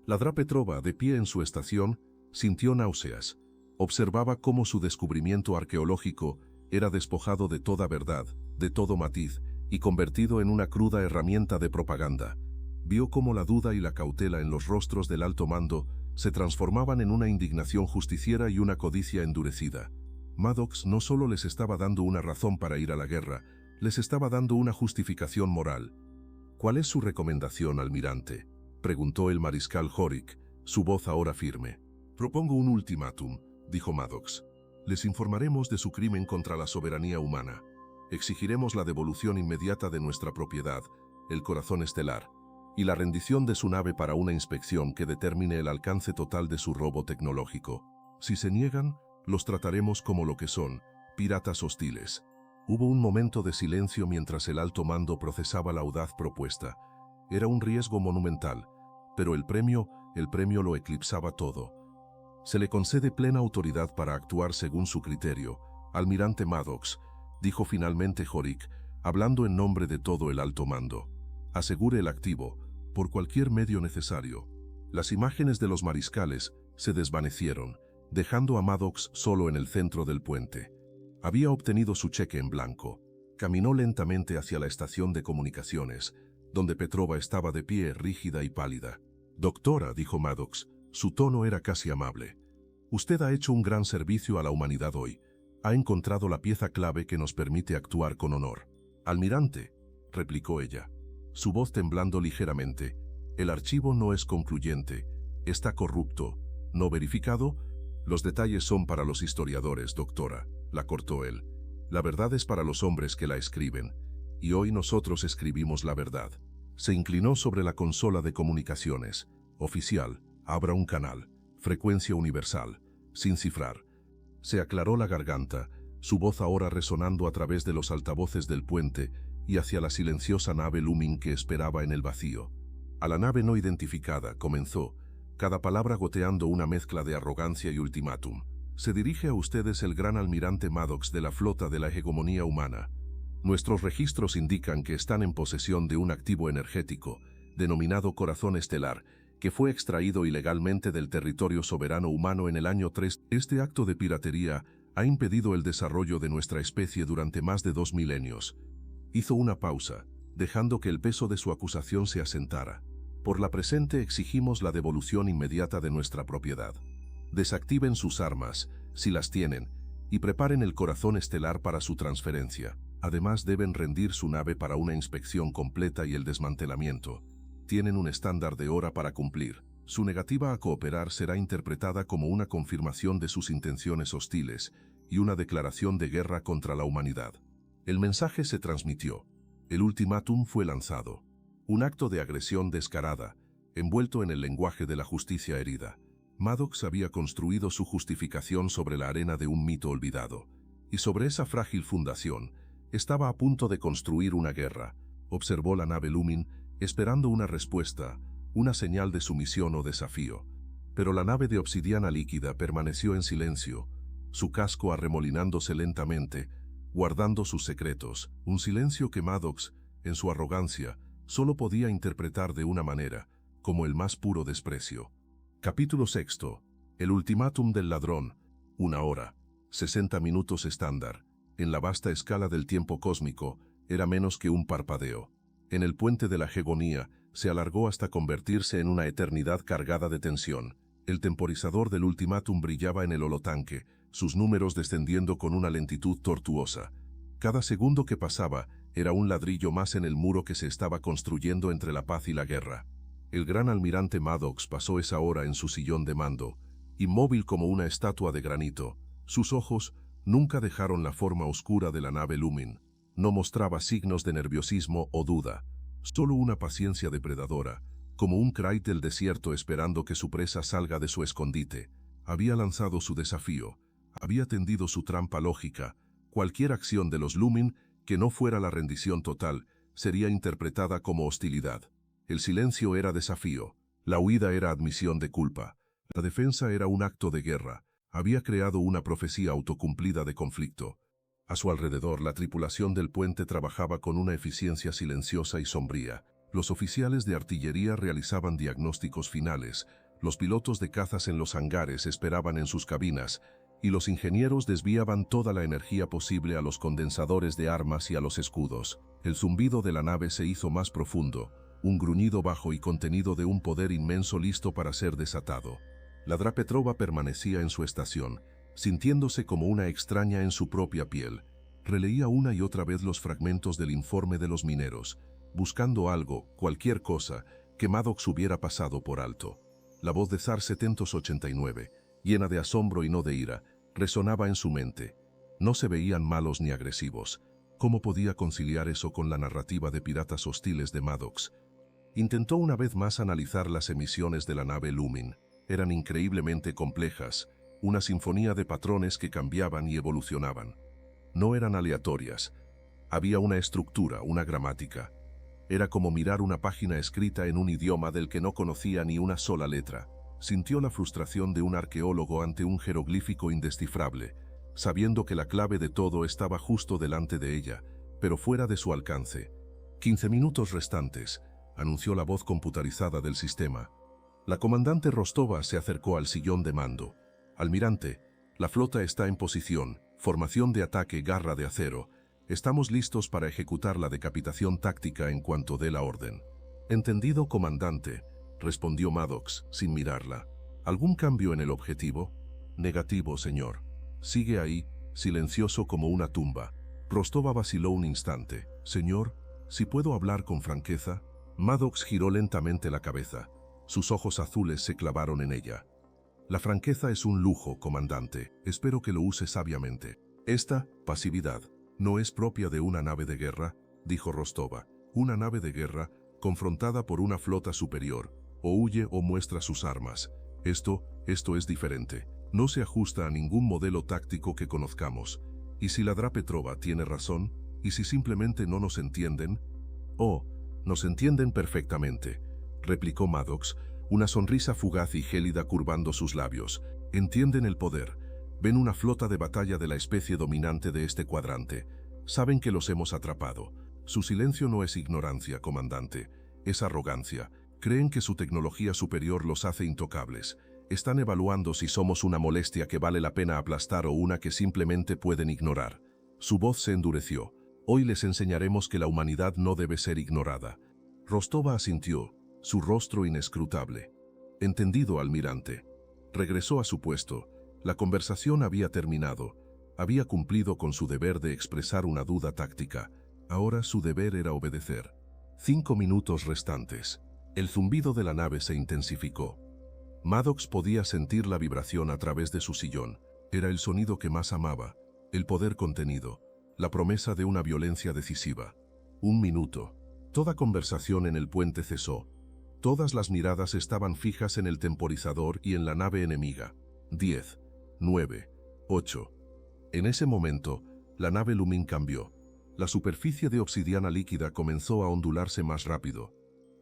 Ladrá Petrova, de pie en su estación, sintió náuseas. Observaba cómo su descubrimiento arqueológico era despojado de toda verdad, de todo matiz, y convertido en una cruda herramienta de propaganda. Vio cómo la duda y la cautela en los rostros del alto mando se transformaban en una indignación justiciera y una codicia endurecida. Maddox no solo les estaba dando una razón para ir a la guerra, les estaba dando una justificación moral. ¿Cuál es su recomendación, almirante?, preguntó el mariscal Horik, su voz ahora firme. Propongo un ultimátum, dijo Maddox. Les informaremos de su crimen contra la soberanía humana. Exigiremos la devolución inmediata de nuestra propiedad, el corazón estelar, y la rendición de su nave para una inspección que determine el alcance total de su robo tecnológico. Si se niegan, los trataremos como lo que son, piratas hostiles. Hubo un momento de silencio mientras el alto mando procesaba la audaz propuesta. Era un riesgo monumental, pero el premio lo eclipsaba todo. Se le concede plena autoridad para actuar según su criterio, almirante Maddox, dijo finalmente Horik, hablando en nombre de todo el alto mando. Asegure el activo, por cualquier medio necesario. Las imágenes de los mariscales se desvanecieron, dejando a Maddox solo en el centro del puente. Había obtenido su cheque en blanco. Caminó lentamente hacia la estación de comunicaciones, donde Petrova estaba de pie, rígida y pálida. Doctora, dijo Maddox, su tono era casi amable. Usted ha hecho un gran servicio a la humanidad hoy. Ha encontrado la pieza clave que nos permite actuar con honor. Almirante, replicó ella, su voz temblando ligeramente, el archivo no es concluyente, está corrupto, no verificado. Los detalles son para los historiadores, doctora, la cortó él. La verdad es para los hombres que la escriben, y hoy nosotros escribimos la verdad. Se inclinó sobre la consola de comunicaciones. Oficial, abra un canal, frecuencia universal, sin cifrar. Se aclaró la garganta, su voz ahora resonando a través de los altavoces del puente y hacia la silenciosa nave Lumin que esperaba en el vacío. A la nave no identificada, comenzó, cada palabra goteando una mezcla de arrogancia y ultimátum. Se dirige a ustedes el gran almirante Maddox de la flota de la hegemonía humana. Nuestros registros indican que están en posesión de un activo energético, denominado corazón estelar, que fue extraído ilegalmente del territorio soberano humano en el año 3. Este acto de piratería Ha impedido el desarrollo de nuestra especie durante más de 2 milenios. Hizo una pausa, dejando que el peso de su acusación se asentara. Por la presente exigimos la devolución inmediata de nuestra propiedad. Desactiven sus armas, si las tienen, y preparen el corazón estelar para su transferencia. Además deben rendir su nave para una inspección completa y el desmantelamiento. Tienen un estándar de hora para cumplir. Su negativa a cooperar será interpretada como una confirmación de sus intenciones hostiles y una declaración de guerra contra la humanidad. El mensaje se transmitió. El ultimátum fue lanzado. Un acto de agresión descarada, envuelto en el lenguaje de la justicia herida. Maddox había construido su justificación sobre la arena de un mito olvidado, y sobre esa frágil fundación estaba a punto de construir una guerra. Observó la nave Lumin, esperando una respuesta, una señal de sumisión o desafío. Pero la nave de obsidiana líquida permaneció en silencio, su casco arremolinándose lentamente, guardando sus secretos, un silencio que Maddox, en su arrogancia, solo podía interpretar de una manera, como el más puro desprecio. Capítulo 6. El ultimátum del ladrón. 1 hora. 60 minutos estándar. En la vasta escala del tiempo cósmico, era menos que un parpadeo. En el puente de la hegemonía, se alargó hasta convertirse en una eternidad cargada de tensión. El temporizador del ultimátum brillaba en el holotanque, sus números descendiendo con una lentitud tortuosa. Cada segundo que pasaba era un ladrillo más en el muro que se estaba construyendo entre la paz y la guerra. El gran almirante Maddox pasó esa hora en su sillón de mando, inmóvil como una estatua de granito. Sus ojos nunca dejaron la forma oscura de la nave Lumin. No mostraba signos de nerviosismo o duda, solo una paciencia depredadora, como un Krait del desierto esperando que su presa salga de su escondite. Había lanzado su desafío, había tendido su trampa lógica. Cualquier acción de los Lumin que no fuera la rendición total sería interpretada como hostilidad. El silencio era desafío, la huida era admisión de culpa, la defensa era un acto de guerra. Había creado una profecía autocumplida de conflicto. A su alrededor, la tripulación del puente trabajaba con una eficiencia silenciosa y sombría. Los oficiales de artillería realizaban diagnósticos finales, los pilotos de cazas en los hangares esperaban en sus cabinas, y los ingenieros desviaban toda la energía posible a los condensadores de armas y a los escudos. El zumbido de la nave se hizo más profundo, un gruñido bajo y contenido de un poder inmenso listo para ser desatado. La Drapetrova permanecía en su estación, sintiéndose como una extraña en su propia piel. Releía una y otra vez los fragmentos del informe de los mineros, buscando algo, cualquier cosa, que Maddox hubiera pasado por alto. La voz de Zar 789, llena de asombro y no de ira, resonaba en su mente. No se veían malos ni agresivos. ¿Cómo podía conciliar eso con la narrativa de piratas hostiles de Maddox? Intentó una vez más analizar las emisiones de la nave Lumin. Eran increíblemente complejas, una sinfonía de patrones que cambiaban y evolucionaban. No eran aleatorias. Había una estructura, una gramática. Era como mirar una página escrita en un idioma del que no conocía ni una sola letra. Sintió la frustración de un arqueólogo ante un jeroglífico indescifrable, sabiendo que la clave de todo estaba justo delante de ella, pero fuera de su alcance. 15 minutos restantes, anunció la voz computarizada del sistema. La comandante Rostova se acercó al sillón de mando. Almirante, la flota está en posición, formación de ataque garra de acero. Estamos listos para ejecutar la decapitación táctica en cuanto dé la orden. Entendido, comandante, respondió Maddox, sin mirarla. ¿Algún cambio en el objetivo? Negativo, señor. Sigue ahí, silencioso como una tumba. Rostova vaciló un instante. Señor, si puedo hablar con franqueza. Maddox giró lentamente la cabeza. Sus ojos azules se clavaron en ella. La franqueza es un lujo, comandante. Espero que lo use sabiamente. Esta pasividad no es propia de una nave de guerra, dijo Rostova. Una nave de guerra, confrontada por una flota superior, o huye o muestra sus armas. Esto es diferente. No se ajusta a ningún modelo táctico que conozcamos. ¿Y si la Drapetrova tiene razón? ¿Y si simplemente no nos entienden? Oh, nos entienden perfectamente, replicó Maddox, una sonrisa fugaz y gélida curvando sus labios. Entienden el poder. Ven una flota de batalla de la especie dominante de este cuadrante. Saben que los hemos atrapado. Su silencio no es ignorancia, comandante. Es arrogancia. Creen que su tecnología superior los hace intocables. Están evaluando si somos una molestia que vale la pena aplastar o una que simplemente pueden ignorar. Su voz se endureció. Hoy les enseñaremos que la humanidad no debe ser ignorada. Rostova asintió, su rostro inescrutable. Entendido, almirante. Regresó a su puesto. La conversación había terminado. Había cumplido con su deber de expresar una duda táctica. Ahora su deber era obedecer. 5 minutos restantes. El zumbido de la nave se intensificó. Maddox podía sentir la vibración a través de su sillón. Era el sonido que más amaba, el poder contenido, la promesa de una violencia decisiva. 1 minuto. Toda conversación en el puente cesó. Todas las miradas estaban fijas en el temporizador y en la nave enemiga. 10, 9, 8. En ese momento, la nave Lumin cambió. La superficie de obsidiana líquida comenzó a ondularse más rápido.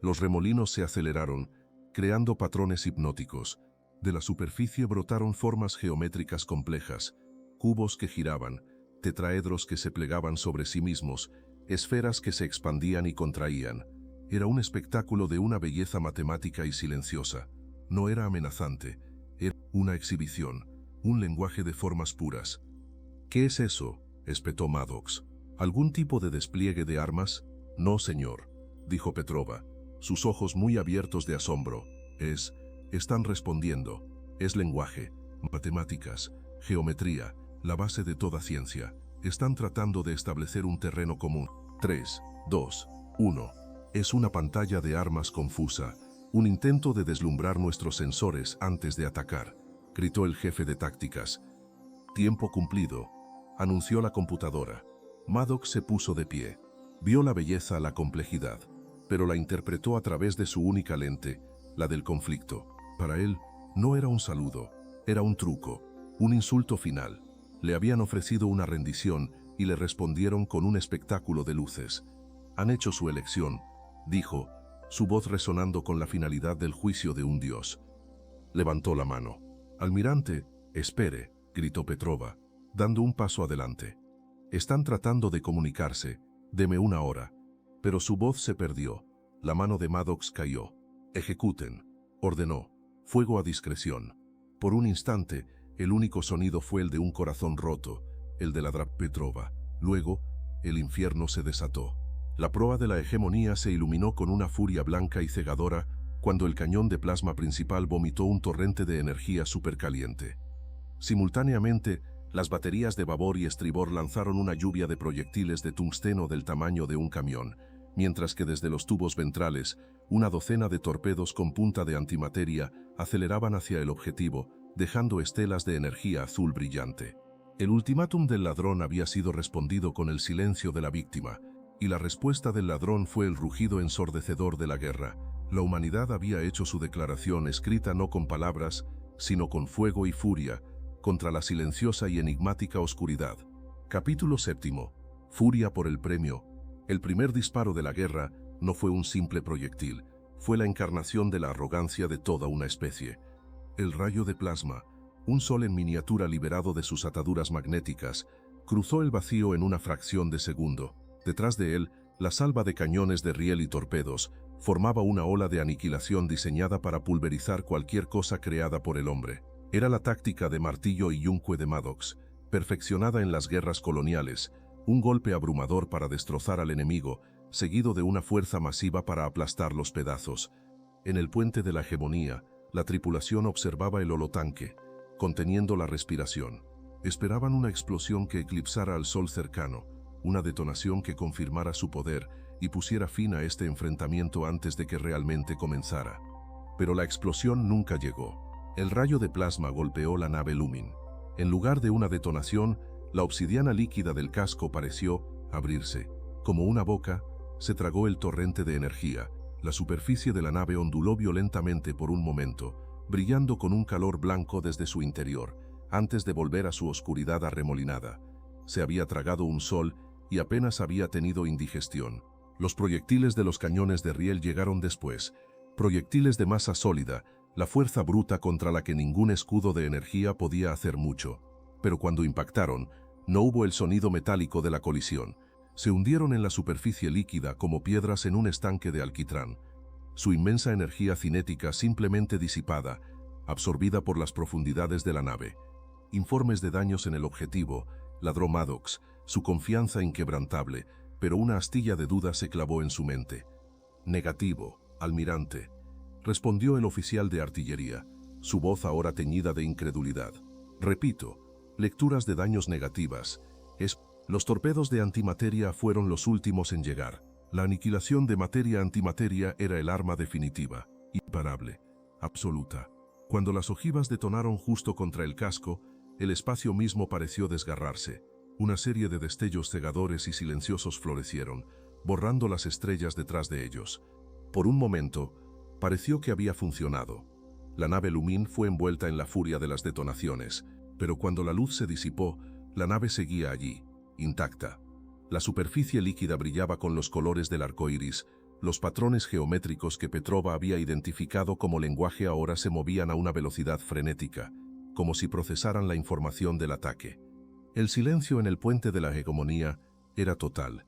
Los remolinos se aceleraron, creando patrones hipnóticos. De la superficie brotaron formas geométricas complejas, cubos que giraban, tetraedros que se plegaban sobre sí mismos, esferas que se expandían y contraían. Era un espectáculo de una belleza matemática y silenciosa. No era amenazante, era una exhibición, un lenguaje de formas puras. ¿Qué es eso?, espetó Maddox. ¿Algún tipo de despliegue de armas? No, señor, dijo Petrova, sus ojos muy abiertos de asombro. Están respondiendo. Es lenguaje, matemáticas, geometría, la base de toda ciencia. Están tratando de establecer un terreno común. 3, 2, 1. Es una pantalla de armas confusa, un intento de deslumbrar nuestros sensores antes de atacar, gritó el jefe de tácticas. Tiempo cumplido, anunció la computadora. Maddox se puso de pie. Vio la belleza, la complejidad, pero la interpretó a través de su única lente, la del conflicto. Para él, no era un saludo, era un truco, un insulto final. Le habían ofrecido una rendición y le respondieron con un espectáculo de luces. Han hecho su elección, dijo, su voz resonando con la finalidad del juicio de un dios. Levantó la mano. Almirante, espere, gritó Petrova, dando un paso adelante. Están tratando de comunicarse, deme 1 hora. Pero su voz se perdió. La mano de Maddox cayó. Ejecuten, ordenó. Fuego a discreción. Por un instante, el único sonido fue el de un corazón roto, el de la Petrova. Luego, el infierno se desató. La proa de la hegemonía se iluminó con una furia blanca y cegadora cuando el cañón de plasma principal vomitó un torrente de energía supercaliente. Simultáneamente, las baterías de babor y estribor lanzaron una lluvia de proyectiles de tungsteno del tamaño de un camión, mientras que desde los tubos ventrales, una docena de torpedos con punta de antimateria aceleraban hacia el objetivo, dejando estelas de energía azul brillante. El ultimátum del ladrón había sido respondido con el silencio de la víctima, y la respuesta del ladrón fue el rugido ensordecedor de la guerra. La humanidad había hecho su declaración escrita no con palabras, sino con fuego y furia, contra la silenciosa y enigmática oscuridad. Capítulo 7. Furia por el premio. El primer disparo de la guerra no fue un simple proyectil, fue la encarnación de la arrogancia de toda una especie. El rayo de plasma, un sol en miniatura liberado de sus ataduras magnéticas, cruzó el vacío en una fracción de segundo. Detrás de él, la salva de cañones de riel y torpedos formaba una ola de aniquilación diseñada para pulverizar cualquier cosa creada por el hombre. Era la táctica de martillo y yunque de Maddox, perfeccionada en las guerras coloniales, un golpe abrumador para destrozar al enemigo, seguido de una fuerza masiva para aplastar los pedazos. En el puente de la hegemonía, la tripulación observaba el holotanque, conteniendo la respiración. Esperaban una explosión que eclipsara al sol cercano, una detonación que confirmara su poder y pusiera fin a este enfrentamiento antes de que realmente comenzara. Pero la explosión nunca llegó. El rayo de plasma golpeó la nave Lumin. En lugar de una detonación, la obsidiana líquida del casco pareció abrirse. Como una boca, se tragó el torrente de energía. La superficie de la nave onduló violentamente por un momento, brillando con un calor blanco desde su interior, antes de volver a su oscuridad arremolinada. Se había tragado un sol y apenas había tenido indigestión. Los proyectiles de los cañones de riel llegaron después, proyectiles de masa sólida, la fuerza bruta contra la que ningún escudo de energía podía hacer mucho. Pero cuando impactaron, no hubo el sonido metálico de la colisión. Se hundieron en la superficie líquida como piedras en un estanque de alquitrán. Su inmensa energía cinética simplemente disipada, absorbida por las profundidades de la nave. Informes de daños en el objetivo, ladró Maddox, su confianza inquebrantable, pero una astilla de duda se clavó en su mente. Negativo, almirante, respondió el oficial de artillería, su voz ahora teñida de incredulidad. Repito, lecturas de daños negativas. Los torpedos de antimateria fueron los últimos en llegar. La aniquilación de materia-antimateria era el arma definitiva, imparable, absoluta. Cuando las ojivas detonaron justo contra el casco, el espacio mismo pareció desgarrarse. Una serie de destellos cegadores y silenciosos florecieron, borrando las estrellas detrás de ellos. Por un momento, pareció que había funcionado. La nave Lumin fue envuelta en la furia de las detonaciones, pero cuando la luz se disipó, la nave seguía allí, intacta. La superficie líquida brillaba con los colores del arco iris. Los patrones geométricos que Petrova había identificado como lenguaje ahora se movían a una velocidad frenética, como si procesaran la información del ataque. El silencio en el puente de la hegemonía era total.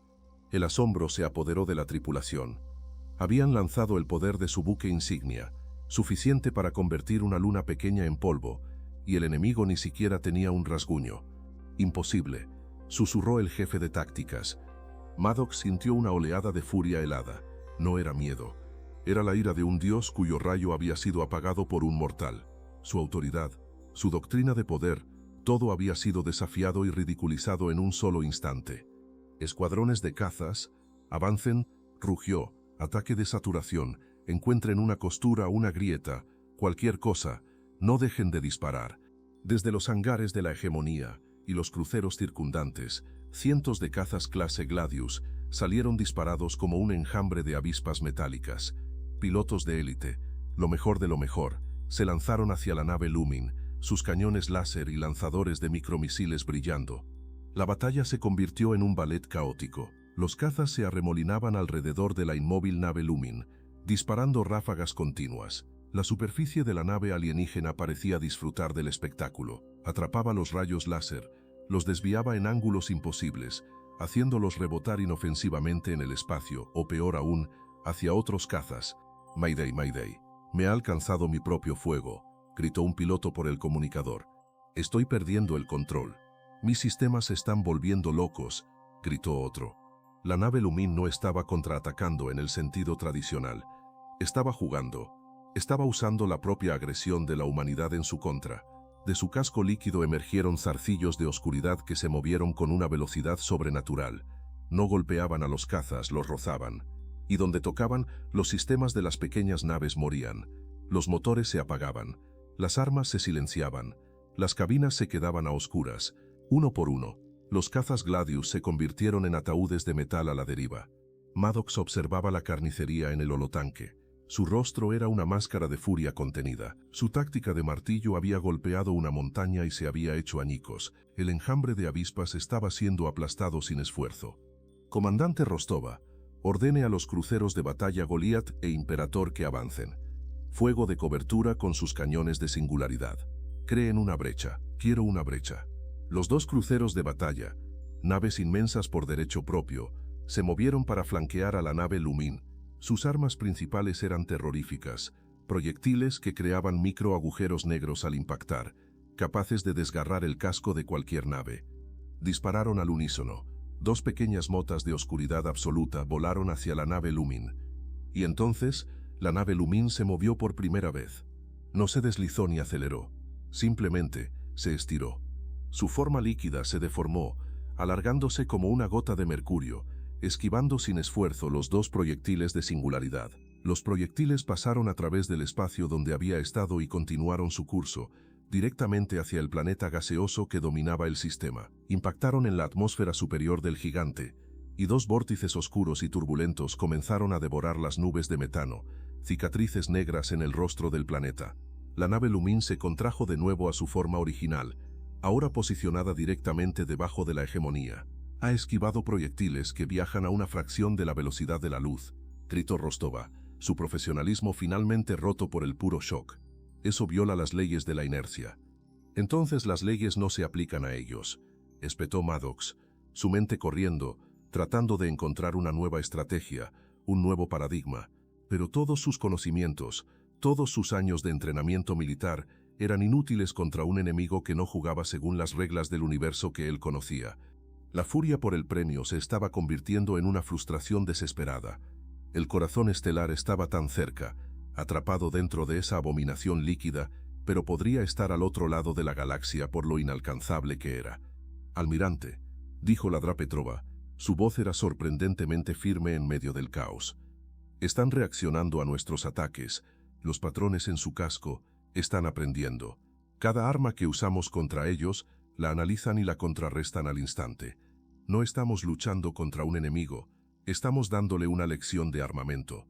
El asombro se apoderó de la tripulación. Habían lanzado el poder de su buque insignia, suficiente para convertir una luna pequeña en polvo, y el enemigo ni siquiera tenía un rasguño. Imposible, susurró el jefe de tácticas. Maddox sintió una oleada de furia helada. No era miedo. Era la ira de un dios cuyo rayo había sido apagado por un mortal. Su autoridad, su doctrina de poder, todo había sido desafiado y ridiculizado en un solo instante. Escuadrones de cazas, avancen, rugió, ataque de saturación, encuentren una costura, una grieta, cualquier cosa, no dejen de disparar. Desde los hangares de la hegemonía y los cruceros circundantes, cientos de cazas clase Gladius salieron disparados como un enjambre de avispas metálicas. Pilotos de élite, lo mejor de lo mejor, se lanzaron hacia la nave Lumin, sus cañones láser y lanzadores de micromisiles brillando. La batalla se convirtió en un ballet caótico. Los cazas se arremolinaban alrededor de la inmóvil nave Lumin, disparando ráfagas continuas. La superficie de la nave alienígena parecía disfrutar del espectáculo. Atrapaba los rayos láser, los desviaba en ángulos imposibles, haciéndolos rebotar inofensivamente en el espacio, o peor aún, hacia otros cazas. Mayday, Mayday. Me ha alcanzado mi propio fuego, gritó un piloto por el comunicador. Estoy perdiendo el control. Mis sistemas se están volviendo locos, gritó otro. La nave Lumin no estaba contraatacando en el sentido tradicional. Estaba jugando. Estaba usando la propia agresión de la humanidad en su contra. De su casco líquido emergieron zarcillos de oscuridad que se movieron con una velocidad sobrenatural. No golpeaban a los cazas, los rozaban. Y donde tocaban, los sistemas de las pequeñas naves morían. Los motores se apagaban. Las armas se silenciaban. Las cabinas se quedaban a oscuras. Uno por uno, los cazas Gladius se convirtieron en ataúdes de metal a la deriva. Maddox observaba la carnicería en el holotanque. Su rostro era una máscara de furia contenida. Su táctica de martillo había golpeado una montaña y se había hecho añicos. El enjambre de avispas estaba siendo aplastado sin esfuerzo. Comandante Rostova, ordene a los cruceros de batalla Goliath e Imperator que avancen. Fuego de cobertura con sus cañones de singularidad. Creen una brecha. Quiero una brecha. Los dos cruceros de batalla, naves inmensas por derecho propio, se movieron para flanquear a la nave Lumin. Sus armas principales eran terroríficas, proyectiles que creaban microagujeros negros al impactar, capaces de desgarrar el casco de cualquier nave. Dispararon al unísono. Dos pequeñas motas de oscuridad absoluta volaron hacia la nave Lumin. Y entonces, la nave Lumin se movió por primera vez. No se deslizó ni aceleró. Simplemente, se estiró. Su forma líquida se deformó, alargándose como una gota de mercurio, esquivando sin esfuerzo los dos proyectiles de singularidad. Los proyectiles pasaron a través del espacio donde había estado y continuaron su curso, directamente hacia el planeta gaseoso que dominaba el sistema. Impactaron en la atmósfera superior del gigante, y dos vórtices oscuros y turbulentos comenzaron a devorar las nubes de metano, cicatrices negras en el rostro del planeta. La nave Lumin se contrajo de nuevo a su forma original, ahora posicionada directamente debajo de la hegemonía. Ha esquivado proyectiles que viajan a una fracción de la velocidad de la luz, gritó Rostova, su profesionalismo finalmente roto por el puro shock. Eso viola las leyes de la inercia. Entonces las leyes no se aplican a ellos, espetó Maddox, su mente corriendo, tratando de encontrar una nueva estrategia, un nuevo paradigma, pero todos sus conocimientos, Todos sus años de entrenamiento militar eran inútiles contra un enemigo que no jugaba según las reglas del universo que él conocía. La furia por el premio se estaba convirtiendo en una frustración desesperada. El corazón estelar estaba tan cerca, atrapado dentro de esa abominación líquida, pero podría estar al otro lado de la galaxia por lo inalcanzable que era. «Almirante», dijo la Petrova. Su voz era sorprendentemente firme en medio del caos. «Están reaccionando a nuestros ataques. Los patrones en su casco están aprendiendo. Cada arma que usamos contra ellos la analizan y la contrarrestan al instante. No estamos luchando contra un enemigo, estamos dándole una lección de armamento».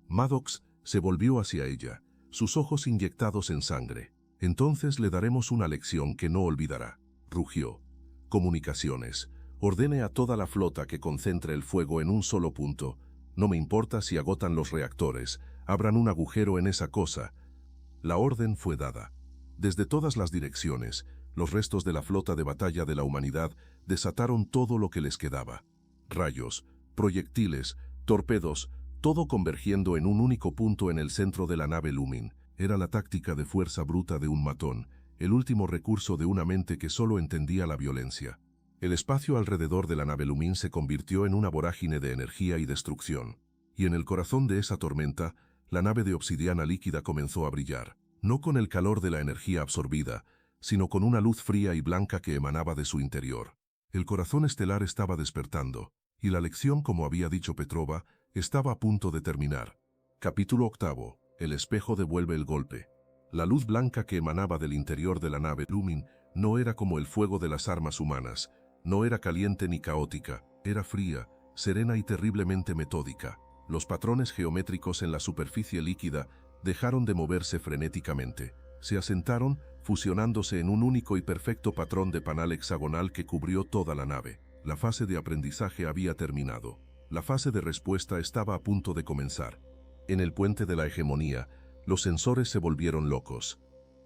Maddox se volvió hacia ella, sus ojos inyectados en sangre. «Entonces le daremos una lección que no olvidará», rugió. «Comunicaciones. Ordene a toda la flota que concentre el fuego en un solo punto. No me importa si agotan los reactores, abran un agujero en esa cosa». La orden fue dada. Desde todas las direcciones, los restos de la flota de batalla de la humanidad desataron todo lo que les quedaba. Rayos, proyectiles, torpedos, todo convergiendo en un único punto en el centro de la nave Lumin. Era la táctica de fuerza bruta de un matón, el último recurso de una mente que solo entendía la violencia. El espacio alrededor de la nave Lumin se convirtió en una vorágine de energía y destrucción. Y en el corazón de esa tormenta, la nave de obsidiana líquida comenzó a brillar, no con el calor de la energía absorbida, sino con una luz fría y blanca que emanaba de su interior. El corazón estelar estaba despertando, y la lección, como había dicho Petrova, estaba a punto de terminar. Capítulo 8. El espejo devuelve el golpe. La luz blanca que emanaba del interior de la nave Lumin no era como el fuego de las armas humanas, no era caliente ni caótica, era fría, serena y terriblemente metódica. Los patrones geométricos en la superficie líquida dejaron de moverse frenéticamente. Se asentaron, fusionándose en un único y perfecto patrón de panal hexagonal que cubrió toda la nave. La fase de aprendizaje había terminado. La fase de respuesta estaba a punto de comenzar. En el puente de la hegemonía, los sensores se volvieron locos.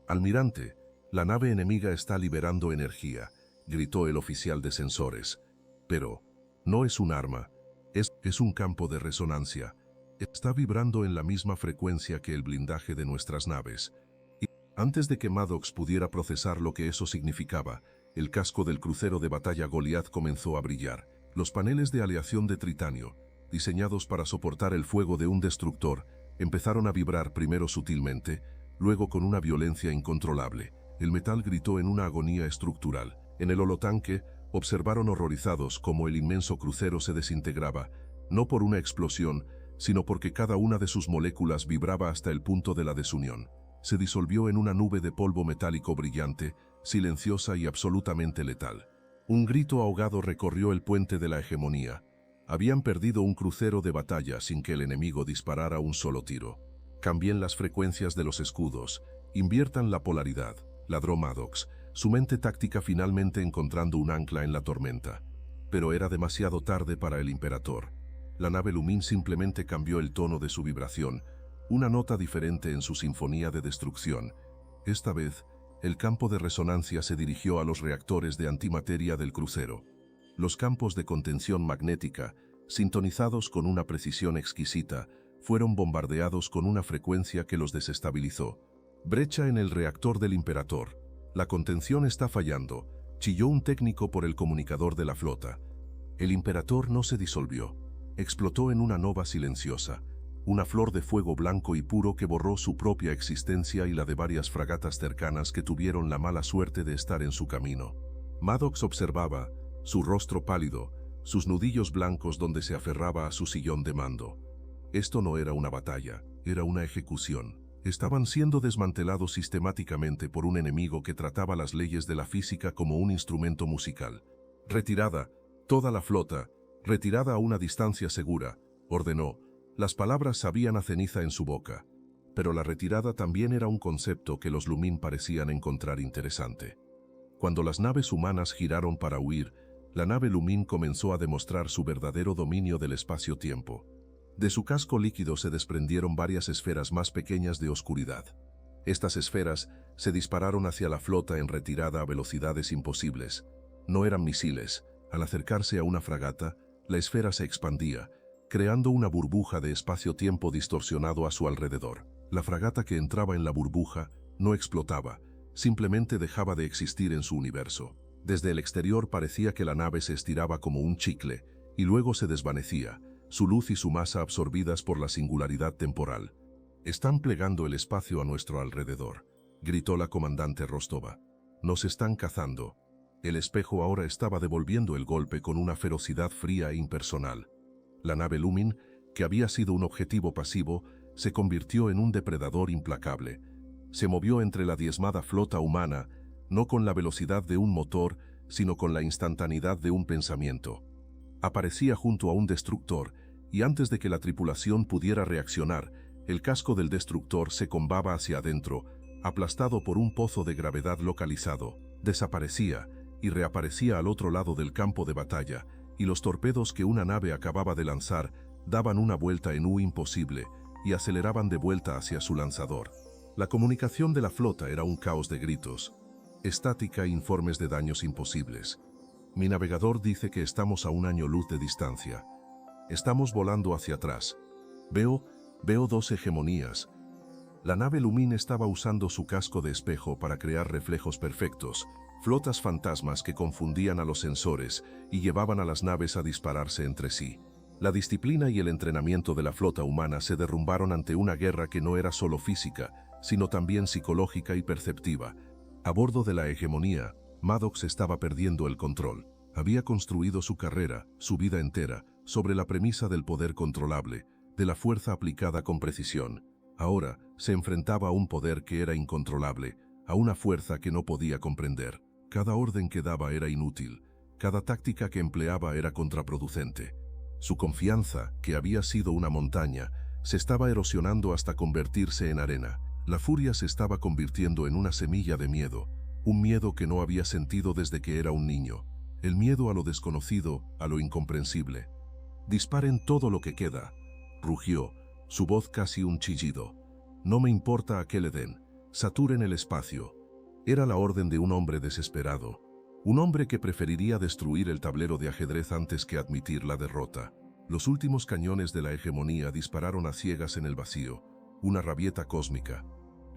«Almirante, la nave enemiga está liberando energía», gritó el oficial de sensores. «Pero no es un arma, es un campo de resonancia. Está vibrando en la misma frecuencia que el blindaje de nuestras naves». Y antes de que Maddox pudiera procesar lo que eso significaba, el casco del crucero de batalla Goliath comenzó a brillar. Los paneles de aleación de titanio, diseñados para soportar el fuego de un destructor, empezaron a vibrar primero sutilmente, luego con una violencia incontrolable. El metal gritó en una agonía estructural. En el holotanque, observaron horrorizados cómo el inmenso crucero se desintegraba, no por una explosión, sino porque cada una de sus moléculas vibraba hasta el punto de la desunión. Se disolvió en una nube de polvo metálico brillante, silenciosa y absolutamente letal. Un grito ahogado recorrió el puente de la hegemonía. Habían perdido un crucero de batalla sin que el enemigo disparara un solo tiro. «Cambien las frecuencias de los escudos, inviertan la polaridad», ladró Maddox, su mente táctica finalmente encontrando un ancla en la tormenta. Pero era demasiado tarde para el Imperator. La nave Lumin simplemente cambió el tono de su vibración, una nota diferente en su sinfonía de destrucción. Esta vez, el campo de resonancia se dirigió a los reactores de antimateria del crucero. Los campos de contención magnética, sintonizados con una precisión exquisita, fueron bombardeados con una frecuencia que los desestabilizó. «Brecha en el reactor del Imperator. La contención está fallando», chilló un técnico por el comunicador de la flota. El Imperator no se disolvió. Explotó en una nova silenciosa, una flor de fuego blanco y puro que borró su propia existencia y la de varias fragatas cercanas que tuvieron la mala suerte de estar en su camino. Maddox observaba, su rostro pálido, sus nudillos blancos donde se aferraba a su sillón de mando. Esto no era una batalla, era una ejecución. Estaban siendo desmantelados sistemáticamente por un enemigo que trataba las leyes de la física como un instrumento musical. «Retirada, toda la flota, retirada a una distancia segura», ordenó. Las palabras sabían a ceniza en su boca. Pero la retirada también era un concepto que los Lumin parecían encontrar interesante. Cuando las naves humanas giraron para huir, la nave Lumin comenzó a demostrar su verdadero dominio del espacio-tiempo. De su casco líquido se desprendieron varias esferas más pequeñas de oscuridad. Estas esferas se dispararon hacia la flota en retirada a velocidades imposibles. No eran misiles. Al acercarse a una fragata, la esfera se expandía, creando una burbuja de espacio-tiempo distorsionado a su alrededor. La fragata que entraba en la burbuja no explotaba, simplemente dejaba de existir en su universo. Desde el exterior parecía que la nave se estiraba como un chicle, y luego se desvanecía, su luz y su masa absorbidas por la singularidad temporal. «Están plegando el espacio a nuestro alrededor», gritó la comandante Rostova. «Nos están cazando». El espejo ahora estaba devolviendo el golpe con una ferocidad fría e impersonal. La nave Lumin, que había sido un objetivo pasivo, se convirtió en un depredador implacable. Se movió entre la diezmada flota humana, no con la velocidad de un motor, sino con la instantaneidad de un pensamiento. Aparecía junto a un destructor, y antes de que la tripulación pudiera reaccionar, el casco del destructor se combaba hacia adentro, aplastado por un pozo de gravedad localizado. Desaparecía y reaparecía al otro lado del campo de batalla, y los torpedos que una nave acababa de lanzar daban una vuelta en U imposible y aceleraban de vuelta hacia su lanzador. La comunicación de la flota era un caos de gritos, estática e informes de daños imposibles. Mi navegador dice que estamos a un año luz de distancia. Estamos volando hacia atrás. Veo 2 hegemonías. La nave Lumin estaba usando su casco de espejo para crear reflejos perfectos, flotas fantasmas que confundían a los sensores y llevaban a las naves a dispararse entre sí. La disciplina y el entrenamiento de la flota humana se derrumbaron ante una guerra que no era solo física, sino también psicológica y perceptiva. A bordo de la hegemonía, Maddox estaba perdiendo el control. Había construido su carrera, su vida entera, sobre la premisa del poder controlable, de la fuerza aplicada con precisión. Ahora se enfrentaba a un poder que era incontrolable, a una fuerza que no podía comprender. Cada orden que daba era inútil, cada táctica que empleaba era contraproducente. Su confianza, que había sido una montaña, se estaba erosionando hasta convertirse en arena. La furia se estaba convirtiendo en una semilla de miedo, un miedo que no había sentido desde que era un niño. El miedo a lo desconocido, a lo incomprensible. «Disparen todo lo que queda», rugió, su voz casi un chillido. «No me importa a qué le den, saturen el espacio». Era la orden de un hombre desesperado, un hombre que preferiría destruir el tablero de ajedrez antes que admitir la derrota. Los últimos cañones de la hegemonía dispararon a ciegas en el vacío, una rabieta cósmica.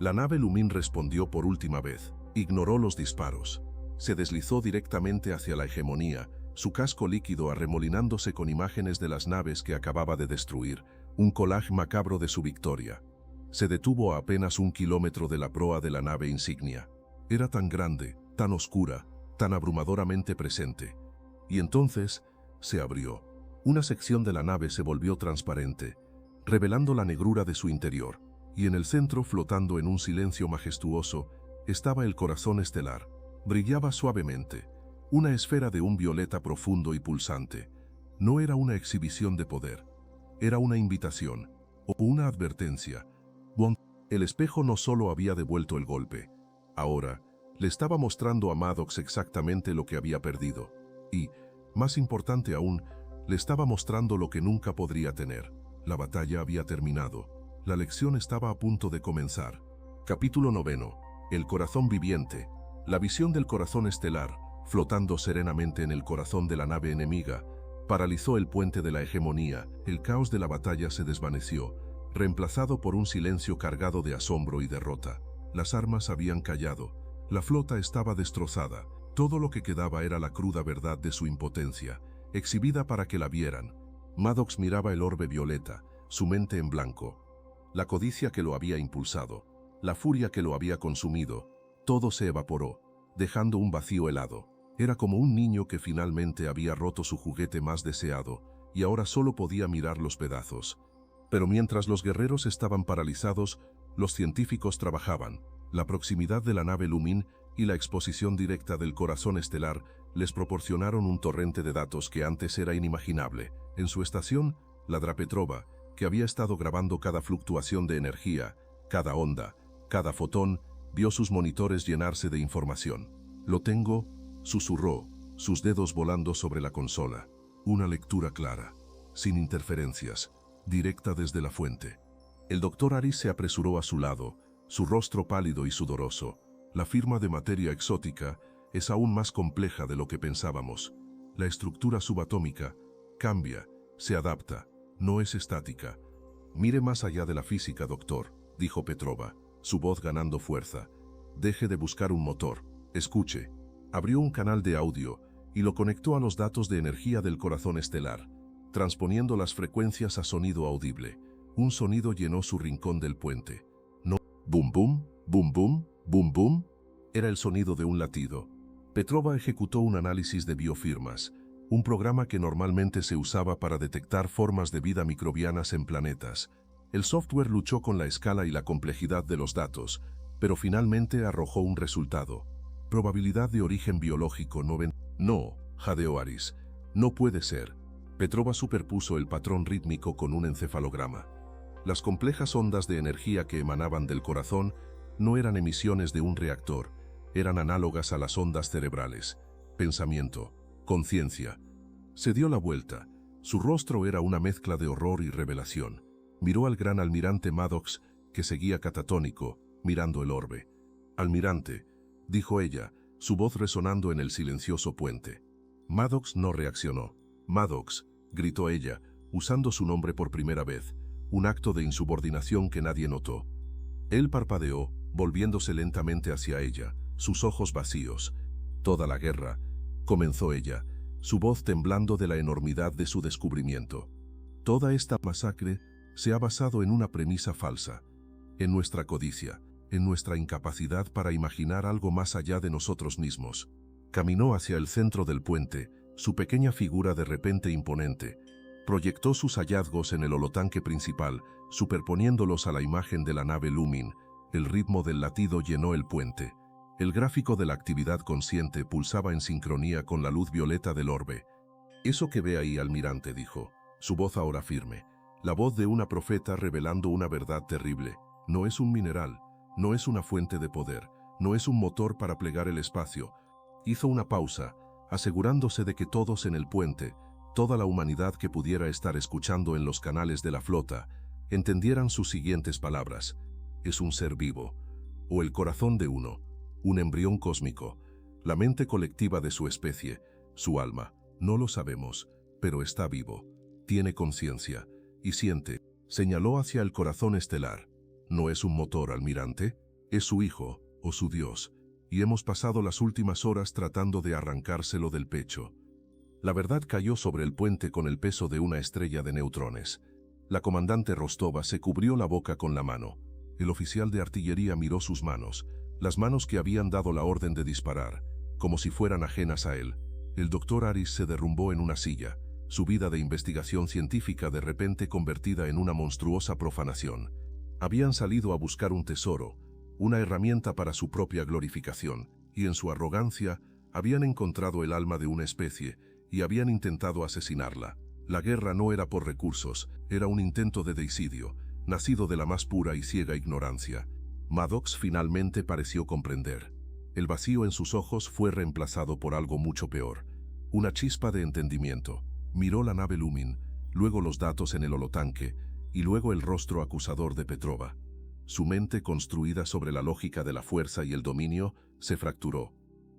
La nave Lumin respondió por última vez, ignoró los disparos. Se deslizó directamente hacia la hegemonía, su casco líquido arremolinándose con imágenes de las naves que acababa de destruir, un collage macabro de su victoria. Se detuvo a apenas 1 kilómetro de la proa de la nave insignia. Era tan grande, tan oscura, tan abrumadoramente presente. Y entonces se abrió. Una sección de la nave se volvió transparente, revelando la negrura de su interior, y en el centro, flotando en un silencio majestuoso, estaba el corazón estelar. Brillaba suavemente, una esfera de un violeta profundo y pulsante. No era una exhibición de poder, era una invitación, o una advertencia. El espejo no solo había devuelto el golpe, ahora le estaba mostrando a Maddox exactamente lo que había perdido, y, más importante aún, le estaba mostrando lo que nunca podría tener. La batalla había terminado, la lección estaba a punto de comenzar. Capítulo 9. El corazón viviente. La visión del corazón estelar, flotando serenamente en el corazón de la nave enemiga, paralizó el puente de la hegemonía. El caos de la batalla se desvaneció, reemplazado por un silencio cargado de asombro y derrota. Las armas habían callado, la flota estaba destrozada. Todo lo que quedaba era la cruda verdad de su impotencia, exhibida para que la vieran. Maddox miraba el orbe violeta, su mente en blanco. La codicia que lo había impulsado, la furia que lo había consumido, todo se evaporó, dejando un vacío helado. Era como un niño que finalmente había roto su juguete más deseado, y ahora solo podía mirar los pedazos. Pero mientras los guerreros estaban paralizados, los científicos trabajaban. La proximidad de la nave Lumin y la exposición directa del corazón estelar les proporcionaron un torrente de datos que antes era inimaginable. En su estación, la Drapetrova, que había estado grabando cada fluctuación de energía, cada onda, cada fotón, vio sus monitores llenarse de información. «Lo tengo», susurró, sus dedos volando sobre la consola. Una lectura clara, sin interferencias, directa desde la fuente. El doctor Aris se apresuró a su lado, su rostro pálido y sudoroso. «La firma de materia exótica es aún más compleja de lo que pensábamos. La estructura subatómica cambia, se adapta, no es estática». «Mire más allá de la física, doctor», dijo Petrova, su voz ganando fuerza. Deje de buscar un motor. Escuche. Abrió un canal de audio y lo conectó a los datos de energía del corazón estelar, transponiendo las frecuencias a sonido audible. Un sonido llenó su rincón del puente. No, bum bum, bum bum, bum bum. Era el sonido de un latido. Petrova ejecutó un análisis de biofirmas, un programa que normalmente se usaba para detectar formas de vida microbianas en planetas. El software luchó con la escala y la complejidad de los datos, pero finalmente arrojó un resultado. Probabilidad de origen biológico 90. No, jadeó Aris. No puede ser. Petrova superpuso el patrón rítmico con un encefalograma. Las complejas ondas de energía que emanaban del corazón no eran emisiones de un reactor, eran análogas a las ondas cerebrales. Pensamiento, conciencia. Se dio la vuelta. Su rostro era una mezcla de horror y revelación. Miró al gran almirante Maddox, que seguía catatónico, mirando el orbe. «Almirante», dijo ella, su voz resonando en el silencioso puente. Maddox no reaccionó. «Maddox», gritó ella, usando su nombre por primera vez, un acto de insubordinación que nadie notó. Él parpadeó, volviéndose lentamente hacia ella, sus ojos vacíos. «Toda la guerra», comenzó ella, su voz temblando de la enormidad de su descubrimiento. «Toda esta masacre se ha basado en una premisa falsa, en nuestra codicia, en nuestra incapacidad para imaginar algo más allá de nosotros mismos». Caminó hacia el centro del puente, su pequeña figura de repente imponente. Proyectó sus hallazgos en el holotanque principal, superponiéndolos a la imagen de la nave Lumin. El ritmo del latido llenó el puente. El gráfico de la actividad consciente pulsaba en sincronía con la luz violeta del orbe. «Eso que ve ahí, almirante», dijo, su voz ahora firme, la voz de una profeta revelando una verdad terrible. «No es un mineral, no es una fuente de poder, no es un motor para plegar el espacio». Hizo una pausa, asegurándose de que todos en el puente, toda la humanidad que pudiera estar escuchando en los canales de la flota, entendieran sus siguientes palabras. «Es un ser vivo, o el corazón de uno, un embrión cósmico, la mente colectiva de su especie, su alma. No lo sabemos, pero está vivo, tiene conciencia y siente». Señaló hacia el corazón estelar. «No es un motor, almirante, es su hijo, o su Dios, y hemos pasado las últimas horas tratando de arrancárselo del pecho». La verdad cayó sobre el puente con el peso de una estrella de neutrones. La comandante Rostova se cubrió la boca con la mano. El oficial de artillería miró sus manos, las manos que habían dado la orden de disparar, como si fueran ajenas a él. El doctor Aris se derrumbó en una silla, su vida de investigación científica de repente convertida en una monstruosa profanación. Habían salido a buscar un tesoro, una herramienta para su propia glorificación, y en su arrogancia habían encontrado el alma de una especie y habían intentado asesinarla. La guerra no era por recursos, era un intento de deicidio, nacido de la más pura y ciega ignorancia. Maddox finalmente pareció comprender. El vacío en sus ojos fue reemplazado por algo mucho peor, una chispa de entendimiento. Miró la nave Lumin, luego los datos en el holotanque, y luego el rostro acusador de Petrova. Su mente, construida sobre la lógica de la fuerza y el dominio, se fracturó.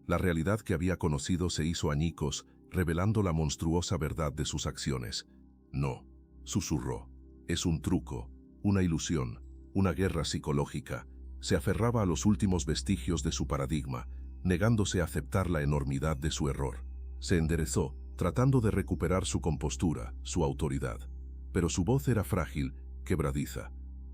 La realidad que había conocido se hizo añicos, revelando la monstruosa verdad de sus acciones. «No», susurró, «es un truco, una ilusión, una guerra psicológica». Se aferraba a los últimos vestigios de su paradigma, negándose a aceptar la enormidad de su error. Se enderezó, tratando de recuperar su compostura, su autoridad. Pero su voz era frágil, quebradiza.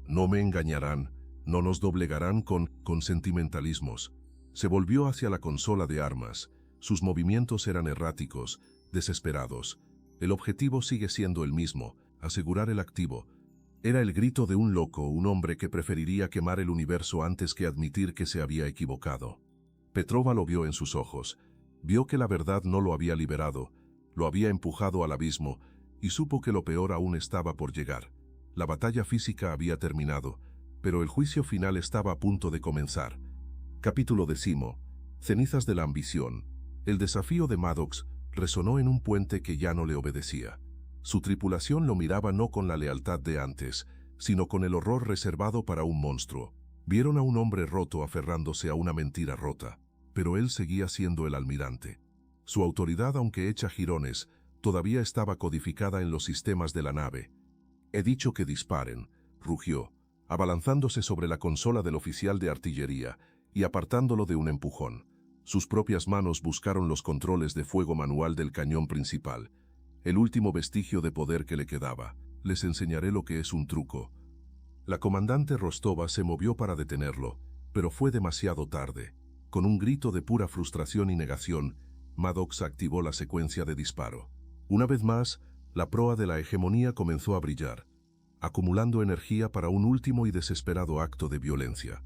«No me engañarán, no nos doblegarán con sentimentalismos». Se volvió hacia la consola de armas. Sus movimientos eran erráticos, desesperados. «El objetivo sigue siendo el mismo, asegurar el activo». Era el grito de un loco, un hombre que preferiría quemar el universo antes que admitir que se había equivocado. Petrova lo vio en sus ojos. Vio que la verdad no lo había liberado, lo había empujado al abismo, y supo que lo peor aún estaba por llegar. La batalla física había terminado, pero el juicio final estaba a punto de comenzar. Capítulo 10. Cenizas de la ambición. El desafío de Maddox resonó en un puente que ya no le obedecía. Su tripulación lo miraba no con la lealtad de antes, sino con el horror reservado para un monstruo. Vieron a un hombre roto aferrándose a una mentira rota, pero él seguía siendo el almirante. Su autoridad, aunque hecha jirones, todavía estaba codificada en los sistemas de la nave. «He dicho que disparen», rugió. abalanzándose sobre la consola del oficial de artillería y apartándolo de un empujón. Sus propias manos buscaron los controles de fuego manual del cañón principal, el último vestigio de poder que le quedaba. Les enseñaré lo que es un truco. La comandante Rostova se movió para detenerlo, pero fue demasiado tarde. Con un grito de pura frustración y negación, Maddox activó la secuencia de disparo. Una vez más, la proa de la hegemonía comenzó a brillar, acumulando energía para un último y desesperado acto de violencia.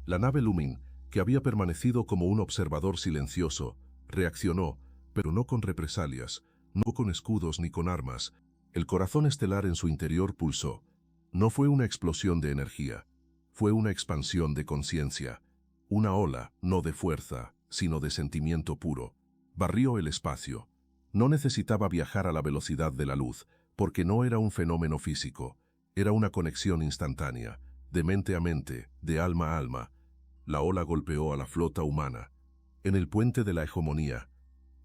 La nave Lumin, que había permanecido como un observador silencioso, reaccionó, pero no con represalias, no con escudos ni con armas. El corazón estelar en su interior pulsó. No fue una explosión de energía, fue una expansión de conciencia. Una ola, no de fuerza, sino de sentimiento puro. Barrió el espacio. No necesitaba viajar a la velocidad de la luz, porque no era un fenómeno físico. Era una conexión instantánea, de mente a mente, de alma a alma. La ola golpeó a la flota humana. En el puente de la hegemonía,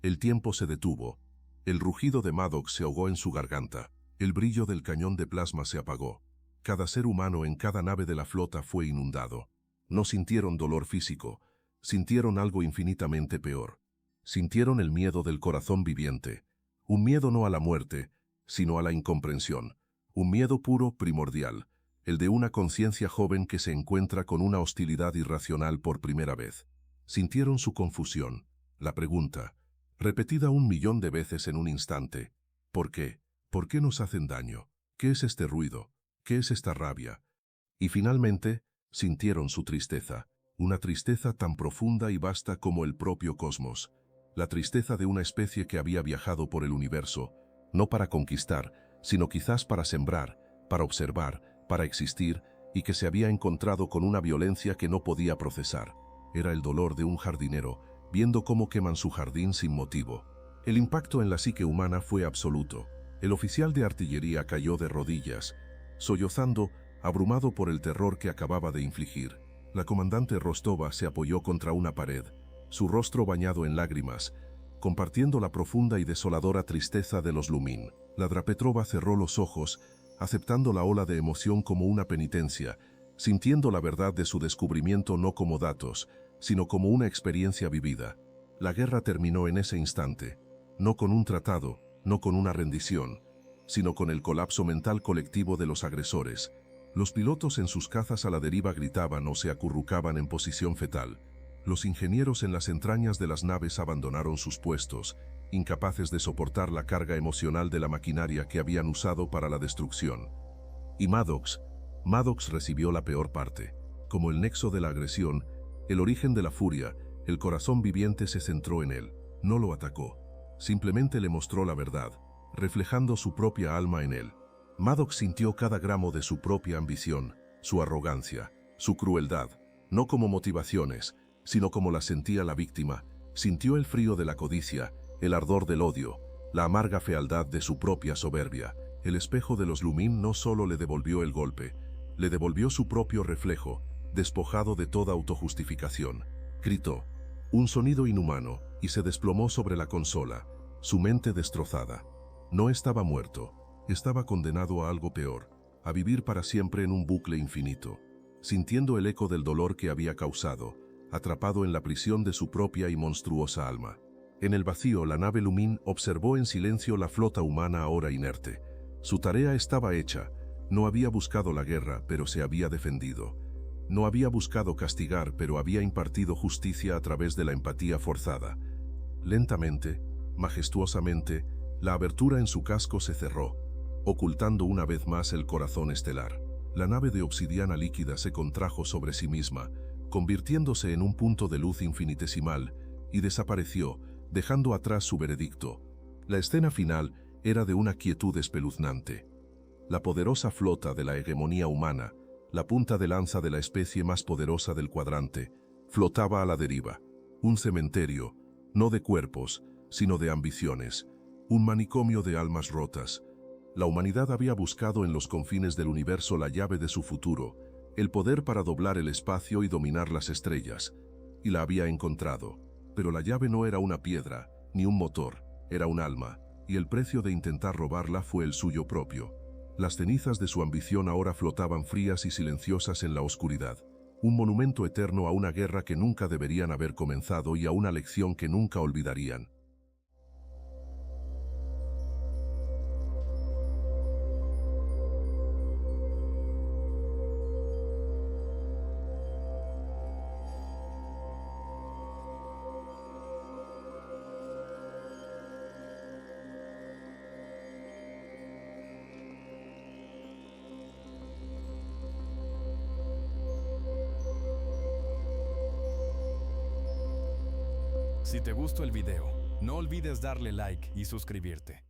el tiempo se detuvo. El rugido de Maddox se ahogó en su garganta. El brillo del cañón de plasma se apagó. Cada ser humano en cada nave de la flota fue inundado. No sintieron dolor físico, sintieron algo infinitamente peor. Sintieron el miedo del corazón viviente. Un miedo no a la muerte, sino a la incomprensión. Un miedo puro, primordial, el de una conciencia joven que se encuentra con una hostilidad irracional por primera vez. Sintieron su confusión, la pregunta, repetida 1.000.000 de veces en un instante. ¿Por qué? ¿Por qué nos hacen daño? ¿Qué es este ruido? ¿Qué es esta rabia? Y finalmente, sintieron su tristeza, una tristeza tan profunda y vasta como el propio cosmos. La tristeza de una especie que había viajado por el universo, no para conquistar, sino quizás para sembrar, para observar, para existir, y que se había encontrado con una violencia que no podía procesar. Era el dolor de un jardinero, viendo cómo queman su jardín sin motivo. El impacto en la psique humana fue absoluto. El oficial de artillería cayó de rodillas, sollozando, abrumado por el terror que acababa de infligir. La comandante Rostova se apoyó contra una pared, su rostro bañado en lágrimas, compartiendo la profunda y desoladora tristeza de los Lumin. La Drapetrova cerró los ojos, aceptando la ola de emoción como una penitencia, sintiendo la verdad de su descubrimiento no como datos, sino como una experiencia vivida. La guerra terminó en ese instante, no con un tratado, no con una rendición, sino con el colapso mental colectivo de los agresores. Los pilotos en sus cazas a la deriva gritaban o se acurrucaban en posición fetal. Los ingenieros en las entrañas de las naves abandonaron sus puestos, incapaces de soportar la carga emocional de la maquinaria que habían usado para la destrucción. Y Maddox recibió la peor parte. Como el nexo de la agresión, el origen de la furia, el corazón viviente se centró en él. No lo atacó, simplemente le mostró la verdad, reflejando su propia alma en él. Maddox sintió cada gramo de su propia ambición, su arrogancia, su crueldad, no como motivaciones, sino como las sentía la víctima. Sintió el frío de la codicia, el ardor del odio, la amarga fealdad de su propia soberbia. El espejo de los Lumin no solo le devolvió el golpe, le devolvió su propio reflejo, despojado de toda autojustificación. Gritó, un sonido inhumano, y se desplomó sobre la consola, su mente destrozada. No estaba muerto, estaba condenado a algo peor, a vivir para siempre en un bucle infinito, sintiendo el eco del dolor que había causado, atrapado en la prisión de su propia y monstruosa alma. En el vacío, la nave Lumin observó en silencio la flota humana ahora inerte. Su tarea estaba hecha. No había buscado la guerra, pero se había defendido. No había buscado castigar, pero había impartido justicia a través de la empatía forzada. Lentamente, majestuosamente, la abertura en su casco se cerró, ocultando una vez más el corazón estelar. La nave de obsidiana líquida se contrajo sobre sí misma, convirtiéndose en un punto de luz infinitesimal, y desapareció, dejando atrás su veredicto. La escena final era de una quietud espeluznante. La poderosa flota de la hegemonía humana, la punta de lanza de la especie más poderosa del cuadrante, flotaba a la deriva. Un cementerio, no de cuerpos, sino de ambiciones. Un manicomio de almas rotas. La humanidad había buscado en los confines del universo la llave de su futuro, el poder para doblar el espacio y dominar las estrellas. Y la había encontrado. Pero la llave no era una piedra, ni un motor, era un alma, y el precio de intentar robarla fue el suyo propio. Las cenizas de su ambición ahora flotaban frías y silenciosas en la oscuridad. Un monumento eterno a una guerra que nunca deberían haber comenzado y a una lección que nunca olvidarían. Si te gustó el video, no olvides darle like y suscribirte.